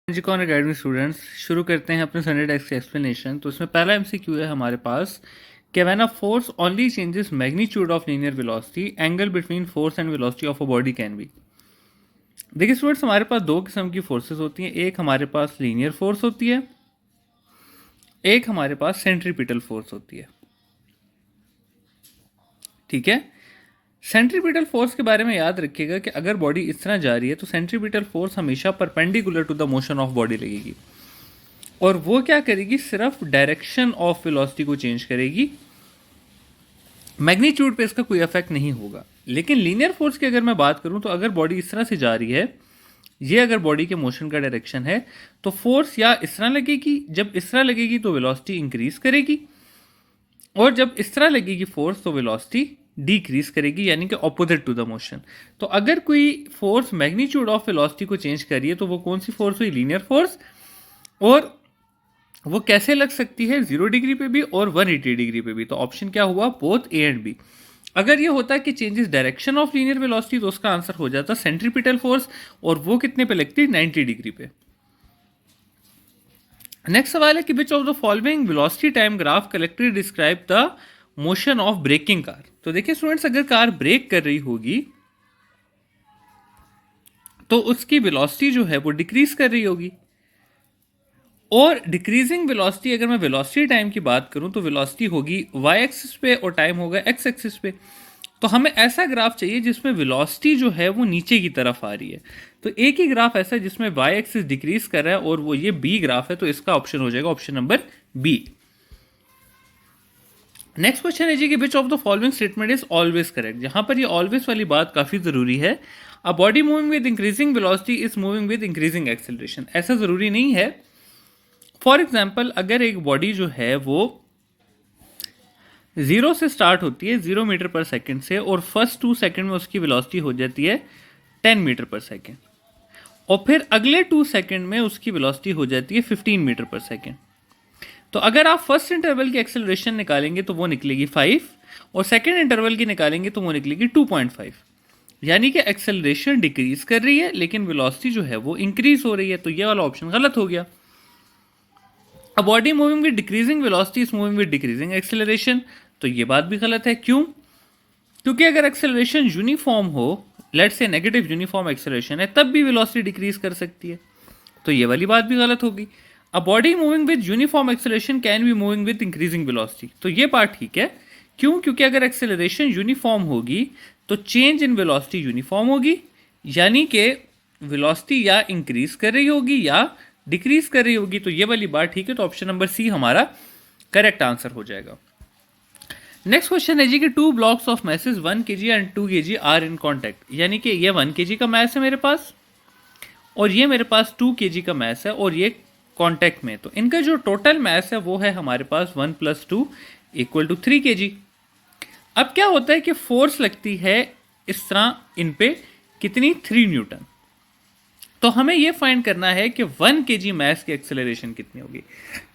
कौन academy students, शुरू करते हैं अपने संडे टेक्स्ट का एक्सप्लेनेशन। तो इसमें पहला एमसीक्यू है हमारे पास कि when a force only changes magnitude of linear velocity, angle between force and velocity of a body can be. देखिए स्टूडेंट्स, हमारे पास दो किस्म की फोर्सेस होती हैं। एक हमारे पास लीनियर फोर्स होती है, एक हमारे पास सेंट्रीपिटल फोर्स होती है। ठीक है, सेंट्रीपिटल फोर्स के बारे में याद रखिएगा कि अगर बॉडी इस तरह जा रही है तो सेंट्रीपिटल फोर्स हमेशा perpendicular to the motion of body लगेगी, और वो क्या करेगी, सिर्फ डायरेक्शन ऑफ वेलोसिटी को चेंज करेगी, मैग्नीट्यूड पे इसका कोई इफेक्ट नहीं होगा। लेकिन लीनियर फोर्स की अगर मैं बात करूं तो अगर बॉडी इस तरह से जा रही है, ये अगर बॉडी के मोशन का डायरेक्शन है, तो फोर्स या इस तरह लगेगी, जब इस तरह लगेगी तो वेलोसिटी इंक्रीज करेगी, और जब इस तरह लगेगी फोर्स तो वेलोसिटी डिक्रीज करेगी, यानी कि ऑपोजिट टू द मोशन। तो अगर कोई फोर्स मैग्नीट्यूड ऑफ वेलोसिटी को चेंज करिए तो वो कौन सी फोर्स हुई, लीनियर फोर्स। और वो कैसे लग सकती है, 0 डिग्री पे भी और 180 डिग्री पे भी। तो ऑप्शन क्या हुआ, बोथ ए एंड बी। अगर ये होता कि changes direction of linear velocity तो उसका आंसर हो जाता सेंट्रीपिटल फोर्स, और वो कितने पे लगती है, 90 डिग्री पे। नेक्स्ट सवाल है कि which of the following velocity time graph correctly describe the motion of braking car. तो देखिए स्टूडेंट्स, अगर कार ब्रेक कर रही होगी तो उसकी वेलोसिटी जो है वो डिक्रीज कर रही होगी, और डिक्रीजिंग वेलोसिटी, अगर मैं वेलोसिटी टाइम की बात करूं तो वेलोसिटी होगी वाई एक्सिस पे और टाइम होगा एक्स एक्सिस पे। तो हमें ऐसा ग्राफ चाहिए जिसमें वेलोसिटी जो है वो नीचे की तरफ आ रही है। तो एक ही ग्राफ ऐसा है जिसमें वाई एक्सिस डिक्रीज कर रहा है, और वो ये बी ग्राफ है, तो इसका ऑप्शन हो जाएगा option number B. Next question है जी कि which of the following statement is always correct. जहां पर ये ऑलवेज वाली बात काफी जरूरी है। A body moving with increasing velocity is moving with increasing acceleration, ऐसा जरूरी नहीं है। फॉर एग्जाम्पल, अगर एक बॉडी जो है वो 0 से स्टार्ट होती है, 0 मीटर पर सेकेंड से, और फर्स्ट 2 सेकेंड में उसकी वेलोसिटी हो जाती है 10 मीटर पर सेकेंड, और फिर अगले 2 सेकेंड में उसकी वेलोसिटी हो जाती है 15 मीटर पर सेकेंड। तो अगर आप फर्स्ट इंटरवल की एक्सेलरेशन निकालेंगे तो वो निकलेगी 5, और सेकेंड इंटरवल की निकालेंगे तो वो निकलेगी 2.5, यानी कि एक्सेलरेशन डिक्रीज कर रही है लेकिन वेलोसिटी जो है वो इंक्रीज हो रही है। तो ये वाला ऑप्शन गलत हो गया। A body moving with decreasing velocity is moving with decreasing acceleration, तो ये बात भी गलत है। क्यों? क्योंकि अगर एक्सेलरेशन यूनिफॉर्म हो, let's say negative uniform acceleration है, तब भी वेलोसिटी डिक्रीज कर सकती है, तो ये वाली बात भी गलत होगी। अ body moving with uniform acceleration can be moving with increasing velocity, तो ये बात ठीक है। क्यों? क्योंकि अगर एक्सेलरेशन यूनिफॉर्म होगी तो चेंज इन वेलोसिटी यूनिफॉर्म होगी, यानी कि वेलोसिटी या इंक्रीज कर रही होगी या डिक्रीज कर रही होगी, तो ये वाली बात ठीक है। तो ऑप्शन नंबर सी हमारा करेक्ट आंसर हो जाएगा। नेक्स्ट क्वेश्चन है जी कि 2 blocks of masses 1 kg and 2 kg are in contact, यानी कि ये 1 kg का मैस है मेरे पास, और ये मेरे पास 2 kg का मैस है, और ये कॉन्टैक्ट में। तो इनका जो टोटल मैस है वो है हमारे पास 1 + 2 = 3 kg। अब क्या होता है कि फोर्स लगती है इस तरह इन पे कितनी, 3 न्यूटन। तो हमें यह फाइंड करना है कि 1 kg मैस की एक्सेलरेशन कितनी होगी।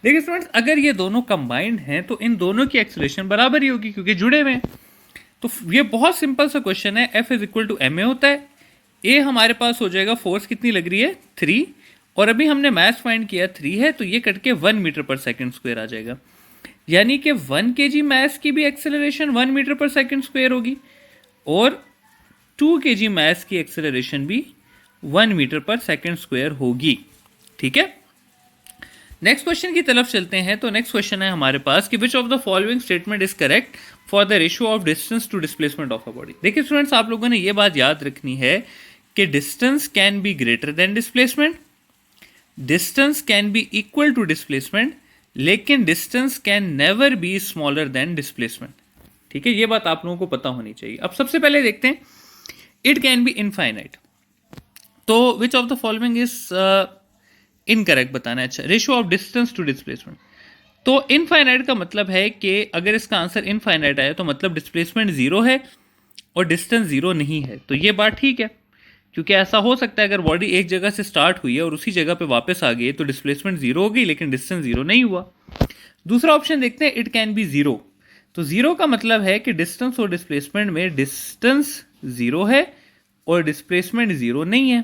देखिए स्टूडेंट्स, अगर ये दोनों कंबाइंड हैं तो इन दोनों की एक्सेलरेशन बराबर ही होगी क्योंकि जुड़े हुए हैं। तो ये बहुत सिंपल सा क्वेश्चन है। F = ma होता है। ए हमारे पास हो जाएगा, फोर्स कितनी लग रही है, 3, और अभी हमने मैस फाइंड किया 3 है, तो ये कट के 1 मीटर पर सेकेंड स्क्वायर आ जाएगा, यानी कि 1 kg मैस की भी एक्सेलरेशन 1 मीटर पर सेकेंड स्क्वायर होगी, और 2 kg मैस की एक्सेलरेशन भी 1 मीटर पर सेकेंड स्क्वायर होगी। ठीक है, नेक्स्ट क्वेश्चन की तरफ चलते हैं। तो नेक्स्ट क्वेश्चन है हमारे पास कि which of the following statement is correct for the ratio of distance to displacement of a body. देखिए स्टूडेंट्स, आप लोगों ने ये बात याद रखनी है कि distance can be greater than displacement, distance can be equal to displacement, लेकिन distance can never be smaller than displacement. ठीक है, ये बात आप लोगों को पता होनी चाहिए। अब सबसे पहले देखते हैं, इट कैन बी इनफाइनाइट, तो which of the following is incorrect बताना है। अच्छा, ratio of distance to displacement, तो इनफाइनाइट का मतलब है कि अगर इसका आंसर इनफाइनाइट आया तो मतलब डिस्प्लेसमेंट 0 है और डिस्टेंस 0 नहीं है, तो ये बात ठीक है। क्योंकि ऐसा हो सकता है अगर बॉडी एक जगह से स्टार्ट हुई है और उसी जगह पे वापस आ गई तो डिस्प्लेसमेंट 0 हो गई लेकिन डिस्टेंस 0 नहीं हुआ। दूसरा ऑप्शन देखते हैं, इट कैन बी 0, तो 0 का मतलब है कि डिस्टेंस और डिस्प्लेसमेंट में डिस्टेंस 0 है और डिस्प्लेसमेंट 0 नहीं है,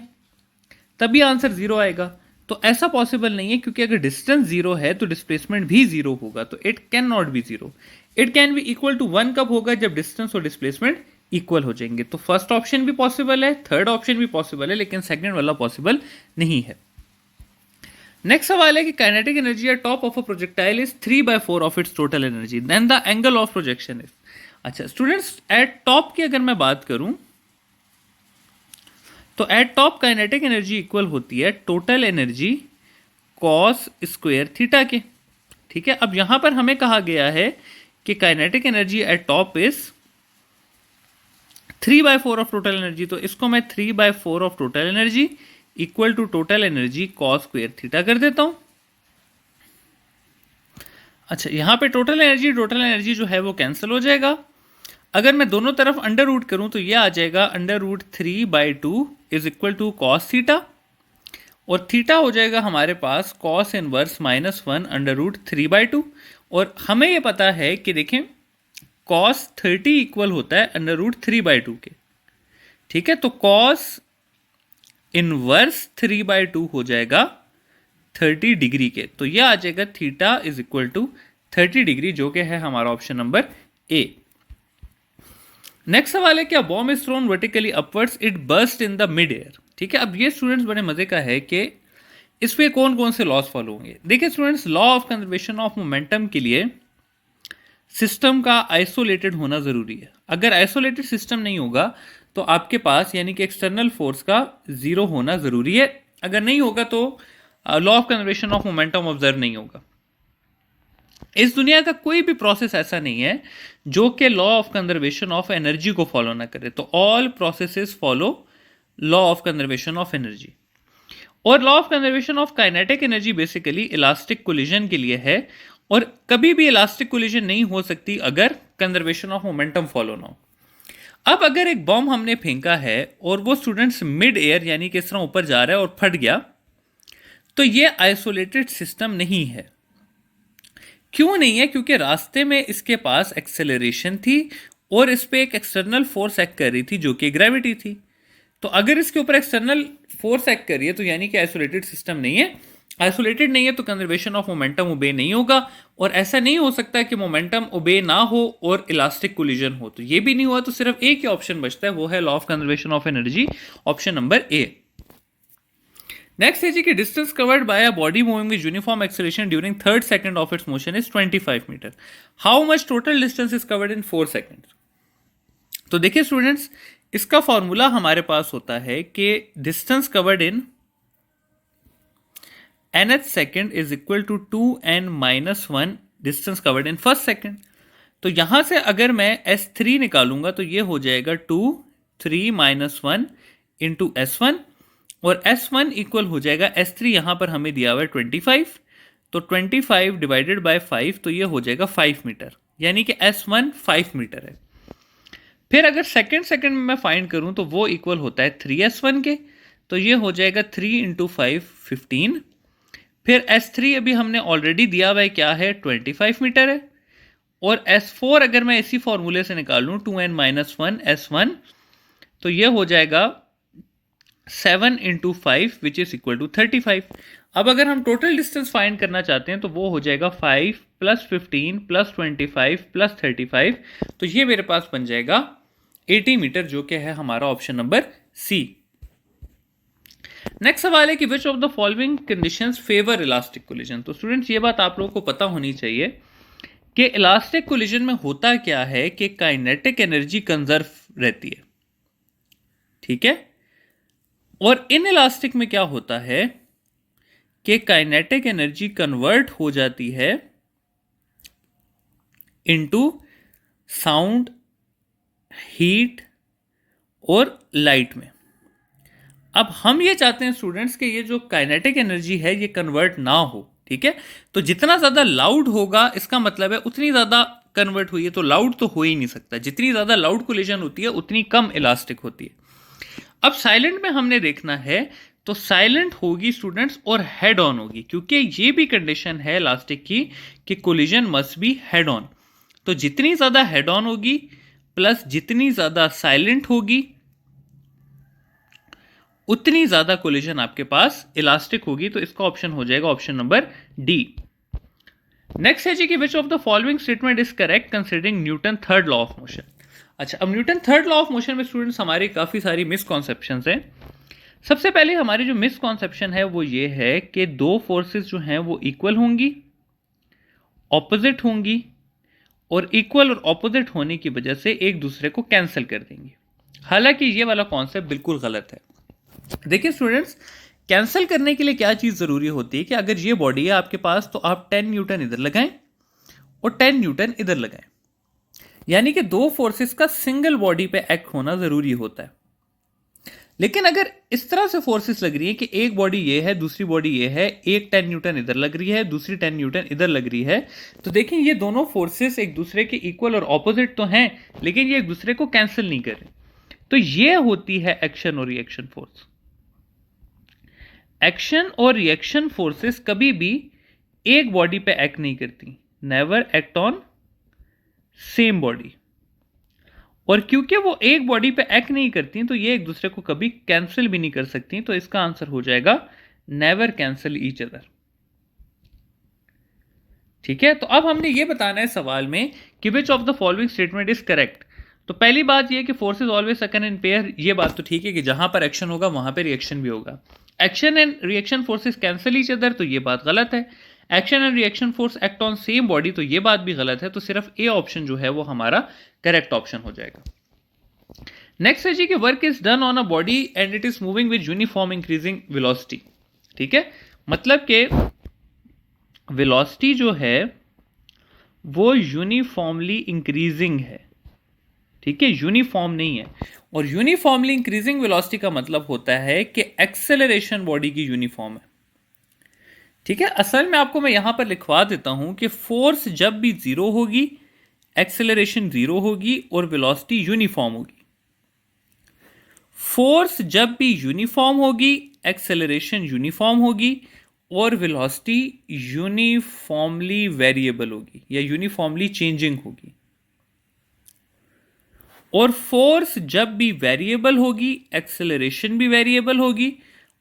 तभी आंसर 0 आएगा। तो ऐसा पॉसिबल नहीं है, क्योंकि अगर डिस्टेंस जीरो है तो डिस्प्लेसमेंट भी जीरो होगा, तो it can not be zero. It can be equal to 1 कब होगा, जब डिस्टेंस और डिस्प्लेसमेंट इक्वल हो जाएंगे। तो फर्स्ट ऑप्शन भी पॉसिबल है, थर्ड ऑप्शन भी पॉसिबल है, लेकिन सेकंड वाला पॉसिबल नहीं है। नेक्स्ट सवाल है कि kinetic energy at top of a projectile is 3/4 of its total energy, then the angle of projection is. अच्छा स्टूडेंट्स, एट टॉप की अगर मैं बात करूं तो at top kinetic energy equal होती है total energy cos square theta के। ठीक है, अब यहां पर हमें कहा गया है कि kinetic energy at top is 3/4 of total energy, तो इसको मैं 3/4 of total energy equal to total energy cos square theta कर देता हूं। अच्छा, यहां पे टोटल एनर्जी जो है वो कैंसिल हो जाएगा। अगर मैं दोनों तरफ अंडर रूट करूं तो ये आ जाएगा √3/2 is equal to cos theta, और थीटा हो जाएगा हमारे पास कॉस इनवर्स -1 √3/2। और हमें ये पता है कि देखें कॉस 30 इक्वल होता है √3/2 के। ठीक है, तो कॉस इनवर्स 3/2 हो जाएगा 30 डिग्री के, तो यह आ जाएगा theta is equal to 30 degree, जो कि है हमारा ऑप्शन नंबर ए। नेक्स्ट सवाल है, क्या bomb is thrown vertically upwards it burst in the mid air. ठीक है, अब ये स्टूडेंट्स बड़े मजे का है कि इस पे कौन कौन से लॉस फॉलो होंगे। देखिए students, law of conservation of momentum के लिए सिस्टम का आइसोलेटेड होना जरूरी है। अगर आइसोलेटेड सिस्टम नहीं होगा तो आपके पास यानी कि एक्सटर्नल फोर्स का जीरो होना जरूरी है। अगर नहीं होगा तो law of conservation of momentum observe नहीं होगा। इस दुनिया का कोई भी प्रोसेस ऐसा नहीं है जो कि law of conservation of energy को फॉलो ना करे, तो all processes follow law of conservation of energy. और law of conservation of kinetic energy basically elastic collision के लिए है, और कभी भी इलास्टिक कोलिजन नहीं हो सकती अगर कंजर्वेशन ऑफ मोमेंटम फॉलो ना हो। अब अगर एक बॉम्ब हमने फेंका है और वो स्टूडेंट्स मिड एयर यानी कि इस तरह ऊपर जा रहा है और फट गया, तो ये आइसोलेटेड सिस्टम नहीं है। क्यों नहीं है? क्योंकि रास्ते में इसके पास एक्सेलरेशन थी और इस पे एक एक्सटर्नल फोर्स एक्ट कर रही थी जो कि ग्रेविटी थी। तो अगर इसके ऊपर एक्सटर्नल फोर्स एक्ट कर रही है तो यानी कि आइसोलेटेड सिस्टम नहीं है। आइसोलेटेड नहीं है तो कंजर्वेशन ऑफ मोमेंटम ओबे नहीं होगा, और ऐसा नहीं हो सकता कि मोमेंटम ओबे ना हो और इलास्टिक कोलिजन हो, तो ये भी नहीं हुआ। तो सिर्फ एक ही ऑप्शन बचता है, वो है law of conservation of energy, option number A. Next है जी कि distance covered by a body moving with uniform acceleration during 3rd second of its motion is 25 metre. How much total distance is covered in 4 seconds. तो देखिए students, इसका formula हमारे पास होता है कि distance covered in nth second is equal to 2n-1 distance covered in first second. तो यहां से अगर मैं s3 निकालूंगा तो ये हो जाएगा 2 3 -1 इंटू s1, और s1 इक्वल हो जाएगा s3, यहां पर हमें दिया हुआ है 25, तो 25 डिवाइडेड बाय 5, तो ये हो जाएगा 5 मीटर, यानी कि s1 5 मीटर है। फिर अगर सेकेंड में मैं फाइंड करूं तो वो इक्वल होता है 3s1 के, तो ये हो जाएगा 3 इंटू 5 15। फिर s3 अभी हमने ऑलरेडी दिया हुआ है, क्या है 25 मीटर है। और s4 अगर मैं इसी फॉर्मूले से निकालूं 2n-1 s1, तो ये हो जाएगा 7 into 5 which is equal to 35। अब अगर हम टोटल डिस्टेंस फाइंड करना चाहते हैं तो वो हो जाएगा 5 + 15 + 25 + 35, तो ये मेरे पास बन जाएगा 80 मीटर, जो कि है हमारा ऑप्शन नंबर सी। नेक्स्ट सवाल है कि which of the following conditions favour elastic collision. तो स्टूडेंट्स, ये बात आप लोगों को पता होनी चाहिए कि इलास्टिक कोलिजन में होता क्या है कि काइनेटिक एनर्जी कंजर्व रहती है, ठीक है। और इन इलास्टिक में क्या होता है कि काइनेटिक एनर्जी कन्वर्ट हो जाती है इनटू साउंड, हीट और लाइट में। अब हम ये चाहते हैं स्टूडेंट्स कि ये जो काइनेटिक एनर्जी है ये कन्वर्ट ना हो, ठीक है। तो जितना ज्यादा लाउड होगा इसका मतलब है उतनी ज्यादा कन्वर्ट हुई है, तो लाउड तो हो ही नहीं सकता। जितनी ज्यादा लाउड कोलिजन होती है उतनी कम इलास्टिक होती है। अब साइलेंट में हमने देखना है तो साइलेंट होगी स्टूडेंट्स और हेड ऑन होगी, क्योंकि ये भी कंडीशन है इलास्टिक की कि collision must be head on. तो जितनी ज्यादा हेड ऑन होगी प्लस जितनी ज्यादा साइलेंट होगी उतनी ज्यादा कोलिजन आपके पास इलास्टिक होगी। तो इसका ऑप्शन हो जाएगा ऑप्शन नंबर डी। नेक्स्ट है जी कि which of the following statement is correct considering Newton third law of motion. अच्छा, अब Newton third law of motion में स्टूडेंट्स हमारी काफी सारी मिसकॉन्सेप्शंस हैं। सबसे पहले हमारी जो मिसकॉन्सेप्शन है वो ये है कि दो फोर्सेस जो हैं वो इक्वल होंगी, ऑपोजिट होंगी, और इक्वल और ऑपोजिट होने की वजह से एक दूसरे को कैंसिल कर देंगे। हालांकि ये वाला कॉन्सेप्ट बिल्कुल गलत है। देखिए स्टूडेंट्स, कैंसिल करने के लिए क्या चीज जरूरी होती है कि अगर ये बॉडी है आपके पास तो आप 10 न्यूटन इधर लगाएं और 10 न्यूटन इधर लगाएं, यानी कि दो फोर्सेस का सिंगल बॉडी पे एक्ट होना जरूरी होता है। लेकिन अगर इस तरह से फोर्सेस लग रही है कि एक बॉडी ये है, दूसरी बॉडी ये है, एक 10 न्यूटन इधर लग रही है, दूसरी 10 न्यूटन इधर लग रही है, तो देखें ये दोनों फोर्सेस एक दूसरे के इक्वल और ऑपोजिट तो हैं, लेकिन ये एक दूसरे को कैंसिल नहीं कर रहे। तो ये होती है एक्शन और रिएक्शन फोर्स। एक्शन और रिएक्शन फोर्सेस कभी भी एक बॉडी पे एक्ट नहीं करती, never act on same body. और क्योंकि वो एक बॉडी पे एक्ट नहीं करती तो ये एक दूसरे को कभी कैंसिल भी नहीं कर सकती। तो इसका आंसर हो जाएगा नेवर कैंसिल ईच अदर। ठीक है, तो अब हमने ये बताना है सवाल में कि which of the following statement is correct. तो पहली बात ये कि forces always occur in pair, ये बात तो ठीक है कि जहां पर एक्शन होगा वहां पर रिएक्शन भी होगा। Action and reaction forces cancel each other, तो ये बात गलत है। Action and reaction force act on same body, तो ये बात भी गलत है। तो सिर्फ ए ऑप्शन जो है वो हमारा करेक्ट ऑप्शन हो जाएगा। नेक्स्ट है जी कि work is done on a body and it is moving with uniform increasing velocity. ठीक है, मतलब कि वेलोसिटी जो है वो यूनिफॉर्मली इंक्रीजिंग है। ठीक है, यूनिफॉर्म नहीं है। और यूनिफॉर्मली इंक्रीजिंग वेलोसिटी का मतलब होता है कि एक्सेलरेशन बॉडी की यूनिफॉर्म है। ठीक है, असल में आपको मैं यहां पर लिखवा देता हूं कि फोर्स जब भी जीरो होगी, एक्सेलरेशन जीरो होगी और वेलोसिटी यूनिफॉर्म होगी। फोर्स जब भी यूनिफॉर्म होगी, एक्सेलरेशन यूनिफॉर्म होगी और वेलोसिटी यूनिफॉर्मली वेरिएबल होगी या यूनिफॉर्मली चेंजिंग होगी। और फोर्स जब भी वेरिएबल होगी, एक्सेलरेशन भी वेरिएबल होगी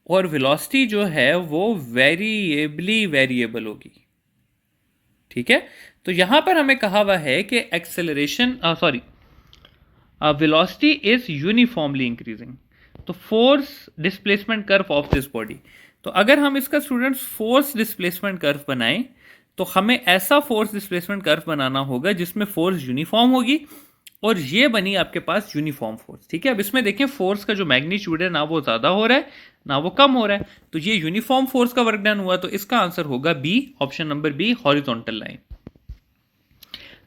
और वेलोसिटी जो है वो वेरिएबली वेरिएबल होगी। ठीक है, तो यहां पर हमें कहा हुआ है कि acceleration velocity is uniformly increasing. तो force displacement curve of this body, तो अगर हम इसका स्टूडेंट्स फोर्स डिस्प्लेसमेंट कर्व बनाएं तो हमें ऐसा फोर्स डिस्प्लेसमेंट कर्व बनाना होगा जिसमें फोर्स यूनिफॉर्म होगी और ये बनी आपके पास यूनिफॉर्म फोर्स। ठीक है, अब इसमें देखें फोर्स का जो मैग्नीट्यूड है ना वो ज्यादा हो रहा है ना वो कम हो रहा है, तो ये यूनिफॉर्म फोर्स का वर्क डन हुआ। तो इसका आंसर होगा B, option number B, horizontal line.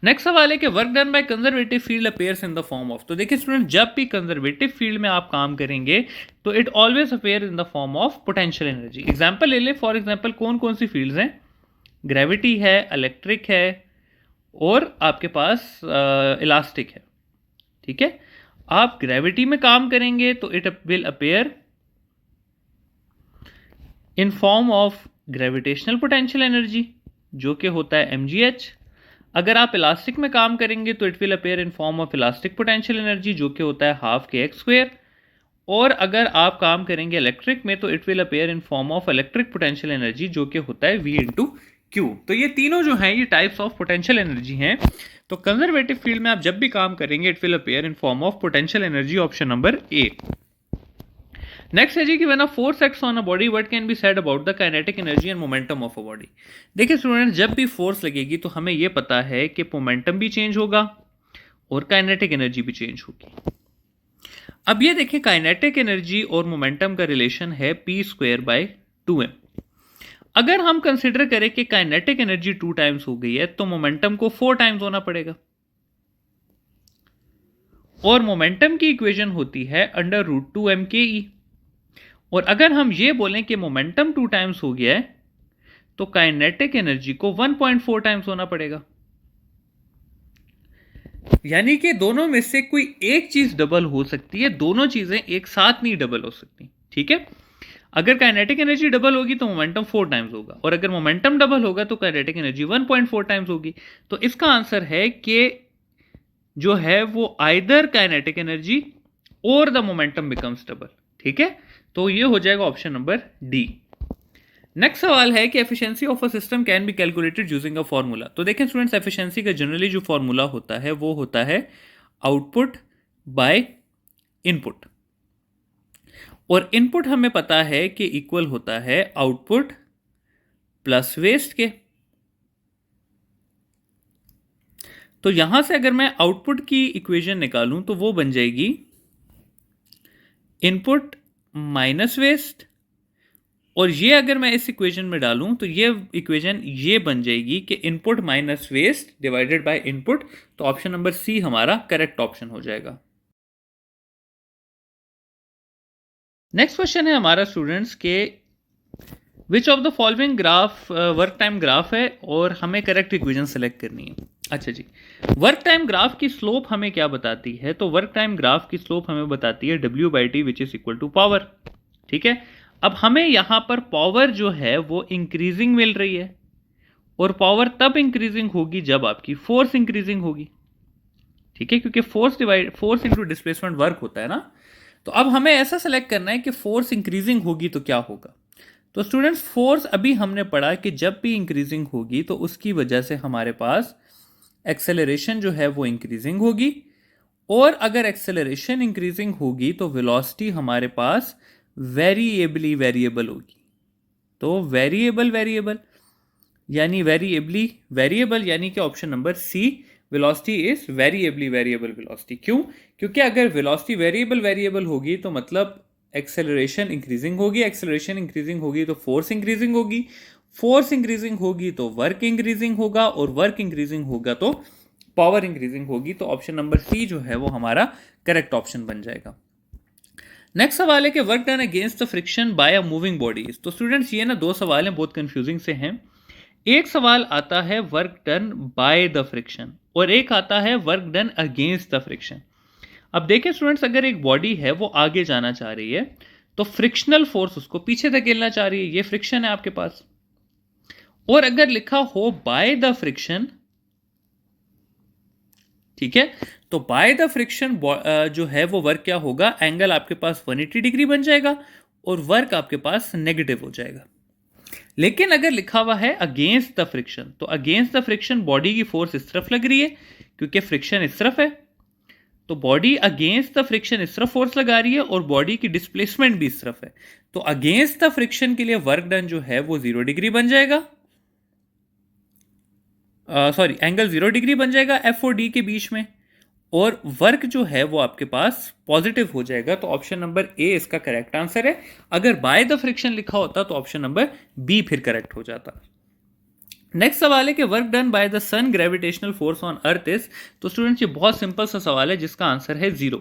Next सवाल है कि work done by conservative field appears in the form of. तो देखिए स्टूडेंट, जब भी कंजर्वेटिव फील्ड में आप काम करेंगे तो it always appear in the form of potential energy. Example ले ले, फॉर एग्जांपल कौन कौन सी फील्ड्स हैं? ग्रेविटी है, इलेक्ट्रिक है और आपके पास इलास्टिक है। ठीक है, आप ग्रेविटी में काम करेंगे तो it will appear in form of gravitational potential energy जो कि होता है mgh। अगर आप इलास्टिक में काम करेंगे तो it will appear in form of elastic potential energy जो कि होता है हाफ kx²। और अगर आप काम करेंगे इलेक्ट्रिक में तो it will appear in form of electric potential energy जो कि होता है v × q। तो ये तीनों जो हैं ये टाइप्स ऑफ पोटेंशियल एनर्जी हैं। तो कंजर्वेटिव फील्ड में आप जब भी काम करेंगे it will appear in form of potential energy, option number A. Next है जी कि when a force acts on a body what can be said about the kinetic energy and momentum of a body. देखिए student, जब भी force लगेगी तो हमें यह पता है कि मोमेंटम भी चेंज होगा और काइनेटिक एनर्जी भी चेंज होगी। अब ये देखिए, काइनेटिक एनर्जी और मोमेंटम का रिलेशन है p²/2m। अगर हम कंसिडर करें कि काइनेटिक एनर्जी 2 टाइम्स हो गई है तो मोमेंटम को 4 टाइम्स होना पड़ेगा। और मोमेंटम की इक्वेशन होती है √2mke। और अगर हम ये बोलें कि मोमेंटम 2 टाइम्स हो गया है तो काइनेटिक एनर्जी को 1.4 टाइम्स होना पड़ेगा। यानी कि दोनों में से कोई एक चीज डबल हो सकती है, दोनों चीजें एक साथ नहीं डबल हो सकती। ठीक है, अगर काइनेटिक एनर्जी डबल होगी तो मोमेंटम 4 टाइम्स होगा और अगर मोमेंटम डबल होगा तो काइनेटिक एनर्जी 1.4 टाइम्स होगी। तो इसका आंसर है कि जो है वो आइदर काइनेटिक एनर्जी और द मोमेंटम बिकम्स डबल। ठीक है, तो ये हो जाएगा ऑप्शन नंबर डी। नेक्स्ट सवाल है कि efficiency of a system can be calculated using a formula. तो देखें स्टूडेंट्स, एफिशिएंसी का जनरली जो फॉर्मूला होता है वो होता है आउटपुट बाय इनपुट, और इनपुट हमें पता है कि इक्वल होता है आउटपुट प्लस वेस्ट के। तो यहां से अगर मैं आउटपुट की इक्वेशन निकालूं तो वो बन जाएगी इनपुट माइनस वेस्ट, और ये अगर मैं इस इक्वेशन में डालूं तो ये इक्वेशन ये बन जाएगी कि input minus waste divided by input. तो ऑप्शन नंबर सी हमारा करेक्ट ऑप्शन हो जाएगा। नेक्स्ट क्वेश्चन है हमारा स्टूडेंट्स के which of the following graph work time graph है, और हमें करेक्ट इक्वेशन सेलेक्ट करनी है। अच्छा जी, वर्क टाइम ग्राफ की स्लोप हमें क्या बताती है? तो वर्क टाइम ग्राफ की स्लोप हमें बताती है W/T which is equal to power. ठीक है, अब हमें यहां पर पावर जो है वो इंक्रीजिंग मिल रही है, और पावर तब इंक्रीजिंग होगी जब आपकी फोर्स इंक्रीजिंग होगी। ठीक है, क्योंकि फोर्स इंटू डिस्प्लेसमेंट वर्क होता है ना। तो अब हमें ऐसा सेलेक्ट करना है कि फोर्स इंक्रीजिंग होगी तो क्या होगा। तो स्टूडेंट्स, फोर्स अभी हमने पढ़ा कि जब भी इंक्रीजिंग होगी तो उसकी वजह से हमारे पास एक्सेलरेशन जो है वो इंक्रीजिंग होगी, और अगर एक्सेलरेशन इंक्रीजिंग होगी तो वेलोसिटी हमारे पास वेरिएबली वेरिएबल होगी। तो वेरिएबल यानी वेरिएबली वेरिएबल यानी कि option number C, velocity is variably variable velocity. क्यों? क्योंकि अगर वेलोसिटी वेरिएबल होगी तो मतलब एक्सेलरेशन इंक्रीजिंग होगी, एक्सेलरेशन इंक्रीजिंग होगी तो फोर्स इंक्रीजिंग होगी, फोर्स इंक्रीजिंग होगी तो वर्क इंक्रीजिंग होगा, और वर्क इंक्रीजिंग होगा तो पावर इंक्रीजिंग होगी। तो ऑप्शन नंबर सी जो है वो हमारा करेक्ट ऑप्शन बन जाएगा। नेक्स्ट सवाल है कि work done against the friction by a moving bodies. तो स्टूडेंट्स, ये ना दो सवाल हैं, बहुत कंफ्यूजिंग से हैं। एक सवाल आता है work done by the friction, और एक आता है work done against the friction. अब देखें स्टूडेंट्स, अगर एक बॉडी है वो आगे जाना चाह रही है तो फ्रिक्शनल फोर्स उसको पीछे धकेलना चाह रही है, ये फ्रिक्शन है आपके पास। और अगर लिखा हो बाय द फ्रिक्शन, ठीक है, तो बाय द फ्रिक्शन जो है वो वर्क क्या होगा, एंगल आपके पास 180 डिग्री बन जाएगा और वर्क आपके पास नेगेटिव हो जाएगा। लेकिन अगर लिखा हुआ है अगेंस्ट द फ्रिक्शन, तो अगेंस्ट द फ्रिक्शन बॉडी की फोर्स इस तरफ लग रही है क्योंकि फ्रिक्शन इस तरफ है, तो बॉडी अगेंस्ट द फ्रिक्शन इस तरफ फोर्स लगा रही है और बॉडी की डिस्प्लेसमेंट भी इस तरफ है। तो अगेंस्ट द फ्रिक्शन के लिए वर्क डन जो है वो 0 डिग्री बन जाएगा, सॉरी एंगल 0 डिग्री बन जाएगा एफ और डी के बीच में, और वर्क जो है वो आपके पास पॉजिटिव हो जाएगा। तो ऑप्शन नंबर ए इसका करेक्ट आंसर है। अगर बाय द फ्रिक्शन लिखा होता तो ऑप्शन नंबर बी फिर करेक्ट हो जाता। नेक्स्ट सवाल है कि work done by the sun gravitational force on earth is. तो स्टूडेंट्स, ये बहुत सिंपल सा सवाल है जिसका आंसर है 0।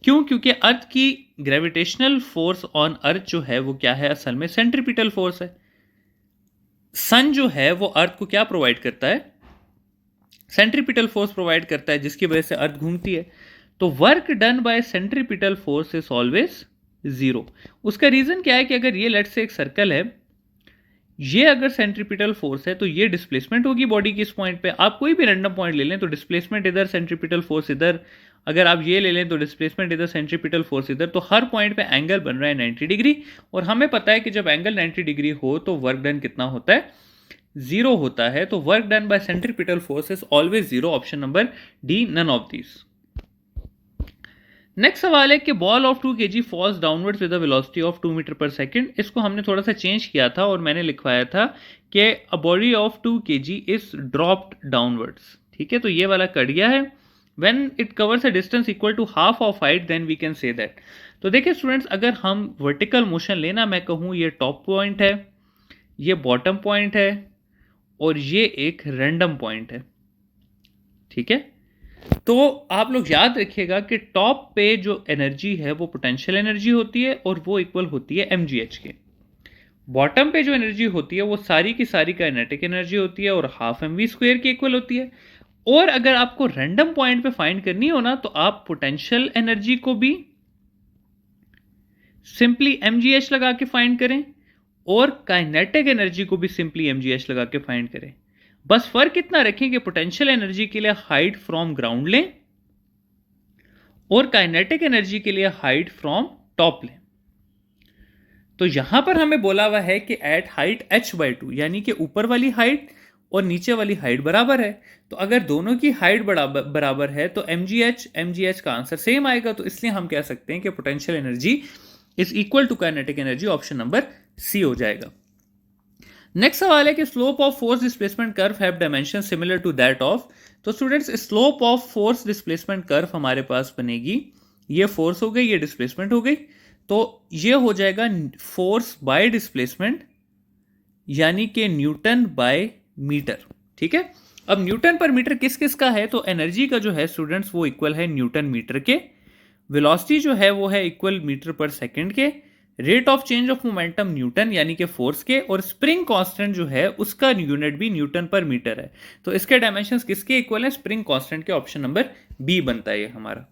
क्यों? क्योंकि अर्थ की ग्रेविटेशनल फोर्स ऑन अर्थ जो है वो क्या है, असल में सेंट्रीपिटल फोर्स है। सन जो है वो अर्थ को क्या प्रोवाइड करता है, सेंट्रीपिटल फोर्स प्रोवाइड करता है, जिसकी वजह से अर्थ घूमती है। तो work done by centripetal force is always 0। उसका रीजन क्या है कि अगर ये लेट से एक सर्कल है, ये अगर सेंट्रीपिटल फोर्स है तो ये डिस्प्लेसमेंट होगी बॉडी की इस पॉइंट पे। आप कोई भी रैंडम पॉइंट ले लें तो डिस्प्लेसमेंट इधर, सेंट्रीपिटल फोर्स इधर, अगर आप ये ले लें तो डिस्प्लेसमेंट इधर, सेंट्रीपिटल फोर्स इधर, तो हर पॉइंट पे एंगल बन रहा है 90 डिग्री। और हमें पता है कि जब एंगल 90 डिग्री हो तो वर्क डन कितना होता है, 0 होता है। तो work done by centripetal force is always 0। Option number D, none of these. Next सवाल है कि ball of 2 kg falls downwards with a velocity of 2 metre per second. इसको हमने थोड़ा सा चेंज किया था और मैंने लिखवाया था कि a body of 2 kg is dropped downwards. ठीक है, तो ये वाला कट गया है। When it covers a distance equal to half of height then we can say that. तो देखिए स्टूडेंट्स, अगर हम वर्टिकल मोशन लेना, मैं कहूँ ये टॉप पॉइंट है, ये बॉटम पॉइंट है, और ये एक रैंडम पॉइंट है। ठीक है, तो आप लोग याद रखिएगा कि टॉप पे जो एनर्जी है वो पोटेंशियल एनर्जी होती है और वो इक्वल होती है mgh के। बॉटम पे जो एनर्जी होती है वो सारी की सारी काइनेटिक एनर्जी होती है और हाफ mv² के इक्वल होती है। और अगर आपको रैंडम पॉइंट पे फाइंड करनी हो ना, तो आप पोटेंशियल एनर्जी को भी सिंपली mgh लगा के फाइंड करें और काइनेटिक एनर्जी को भी सिंपली mgh लगा के फाइंड करें। बस फर्क इतना रखें कि पोटेंशियल एनर्जी के लिए हाइट फ्रॉम ग्राउंड लें और काइनेटिक एनर्जी के लिए हाइट फ्रॉम टॉप लें। तो यहां पर हमें बोला हुआ है कि एट हाइट h/2, यानी कि ऊपर वाली हाइट और नीचे वाली हाइट बराबर है। तो अगर दोनों की हाइट बराबर है तो mgh का आंसर सेम आएगा। तो इसलिए हम कह सकते हैं कि potential energy is equal to kinetic energy. Option number C हो जाएगा। नेक्स्ट सवाल है कि slope of force displacement curve have dimension similar to that of. तो students, slope of force displacement curve हमारे पास बनेगी, ये फोर्स हो गई, ये डिस्प्लेसमेंट हो गई, तो ये हो जाएगा फोर्स बाय डिस्प्लेसमेंट, यानी कि न्यूटन बाय मीटर। ठीक है, अब न्यूटन पर मीटर किस किस का है? तो एनर्जी का जो है स्टूडेंट्स वो इक्वल है न्यूटन मीटर के, वेलोसिटी जो है वो है इक्वल मीटर पर सेकंड के, rate of change of momentum Newton यानी कि फोर्स के, और स्प्रिंग कांस्टेंट जो है उसका यूनिट भी न्यूटन पर मीटर है। तो इसके डायमेंशंस किसके इक्वल है? स्प्रिंग कांस्टेंट के। ऑप्शन नंबर बी बनता है ये हमारा।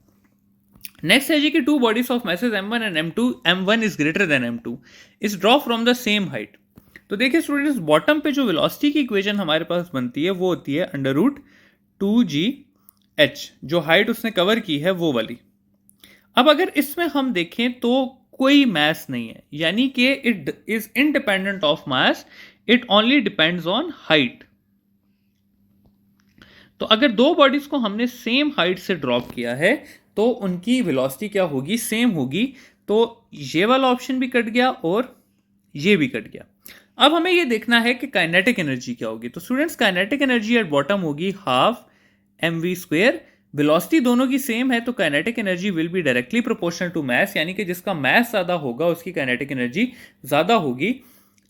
नेक्स्ट है जी कि two bodies of message m1 and m2, m1 is greater then m2 is draw from the same height. तो देखिए स्टूडेंट्स, बॉटम पे जो वेलोसिटी की इक्वेशन हमारे पास बनती है वो होती है √2gh, जो हाइट उसने कवर की है वो वाली। अब अगर इसमें हम देखें तो कोई मास नहीं है, यानी कि it is independent of mass, it only depends on height. तो अगर दो बॉडीज को हमने सेम हाइट से ड्रॉप किया है तो उनकी वेलोसिटी क्या होगी? सेम होगी। तो ये वाला ऑप्शन भी कट गया और ये भी कट गया। अब हमें ये देखना है कि काइनेटिक एनर्जी क्या होगी। तो students, kinetic energy at bottom होगी हाफ mv²। वेलोसिटी दोनों की सेम है तो kinetic energy will be directly proportional to mass, यानी कि जिसका मास ज्यादा होगा उसकी काइनेटिक एनर्जी ज्यादा होगी।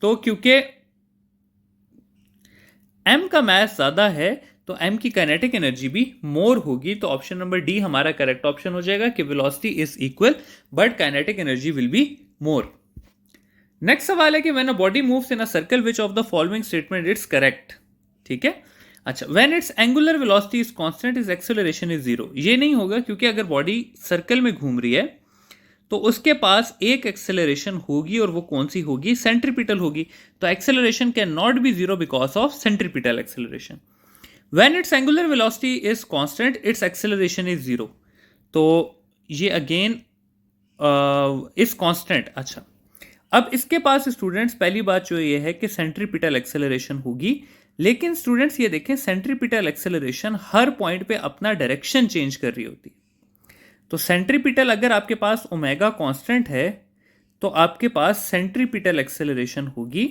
तो क्योंकि m का मास ज्यादा है तो m की काइनेटिक एनर्जी भी मोर होगी। तो ऑप्शन नंबर डी हमारा करेक्ट ऑप्शन हो जाएगा कि velocity is equal but kinetic energy will be more. Next सवाल है कि when a body moves in a circle which of the following statement it's correct. ठीक है, अच्छा, when it's angular velocity is constant is acceleration is 0। ये नहीं होगा क्योंकि अगर बॉडी सर्कल में घूम रही है तो उसके पास एक एक्सेलरेशन होगी और वो कौन सी होगी? सेंट्रीपिटल होगी। तो acceleration can not B 0 because of centripetal acceleration. When it's angular velocity is constant it's acceleration is 0। तो ये अगेन इज कांस्टेंट। अच्छा, अब इसके पास स्टूडेंट्स पहली बात जो ये है कि सेंट्रीपिटल एक्सेलरेशन होगी, लेकिन स्टूडेंट्स ये देखें सेंट्रीपिटल एक्सेलरेशन हर पॉइंट पे अपना डायरेक्शन चेंज कर रही होती है। तो सेंट्रीपिटल अगर आपके पास ओमेगा कांस्टेंट है तो आपके पास सेंट्रीपिटल एक्सेलरेशन होगी,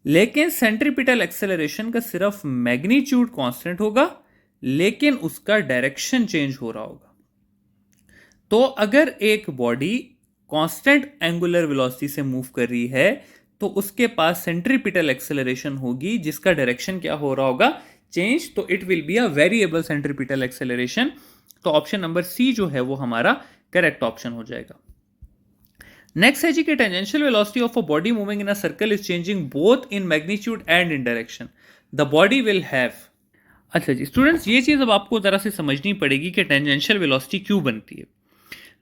लेकिन सेंट्रीपिटल एक्सेलरेशन का सिर्फ मैग्नीट्यूड कांस्टेंट होगा लेकिन उसका डायरेक्शन चेंज हो रहा होगा। तो अगर एक बॉडी कांस्टेंट एंगुलर वेलोसिटी से मूव कर रही है तो उसके पास सेंट्रीपिटल एक्सेलरेशन होगी जिसका डायरेक्शन क्या हो रहा होगा? चेंज। तो it will be a variable centripetal acceleration. तो ऑप्शन नंबर सी जो है वो हमारा करेक्ट ऑप्शन हो जाएगा। नेक्स्ट है जी कि tangential velocity of a body moving in a circle is changing both in magnitude and in direction, the body will have. अच्छा जी स्टूडेंट्स, ये चीज अब आपको जरा से समझनी पड़ेगी कि टेंजेंशियल वेलोसिटी क्यों बनती है।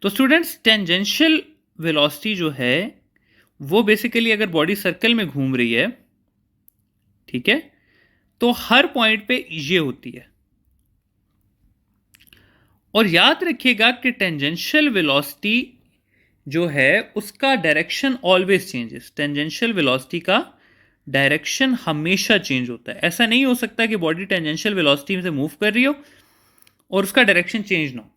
तो स्टूडेंट्स, टेंजेंशियल वेलोसिटी जो है वो बेसिकली अगर बॉडी सर्कल में घूम रही है, ठीक है, तो हर पॉइंट पे ये होती है। और याद रखिएगा कि टेंजेंशियल वेलोसिटी जो है उसका direction always changes. Tangential velocity का डायरेक्शन हमेशा चेंज होता है। ऐसा नहीं हो सकता कि बॉडी टेंजेंशियल वेलोसिटी से मूव कर रही हो और उसका डायरेक्शन चेंज ना हो।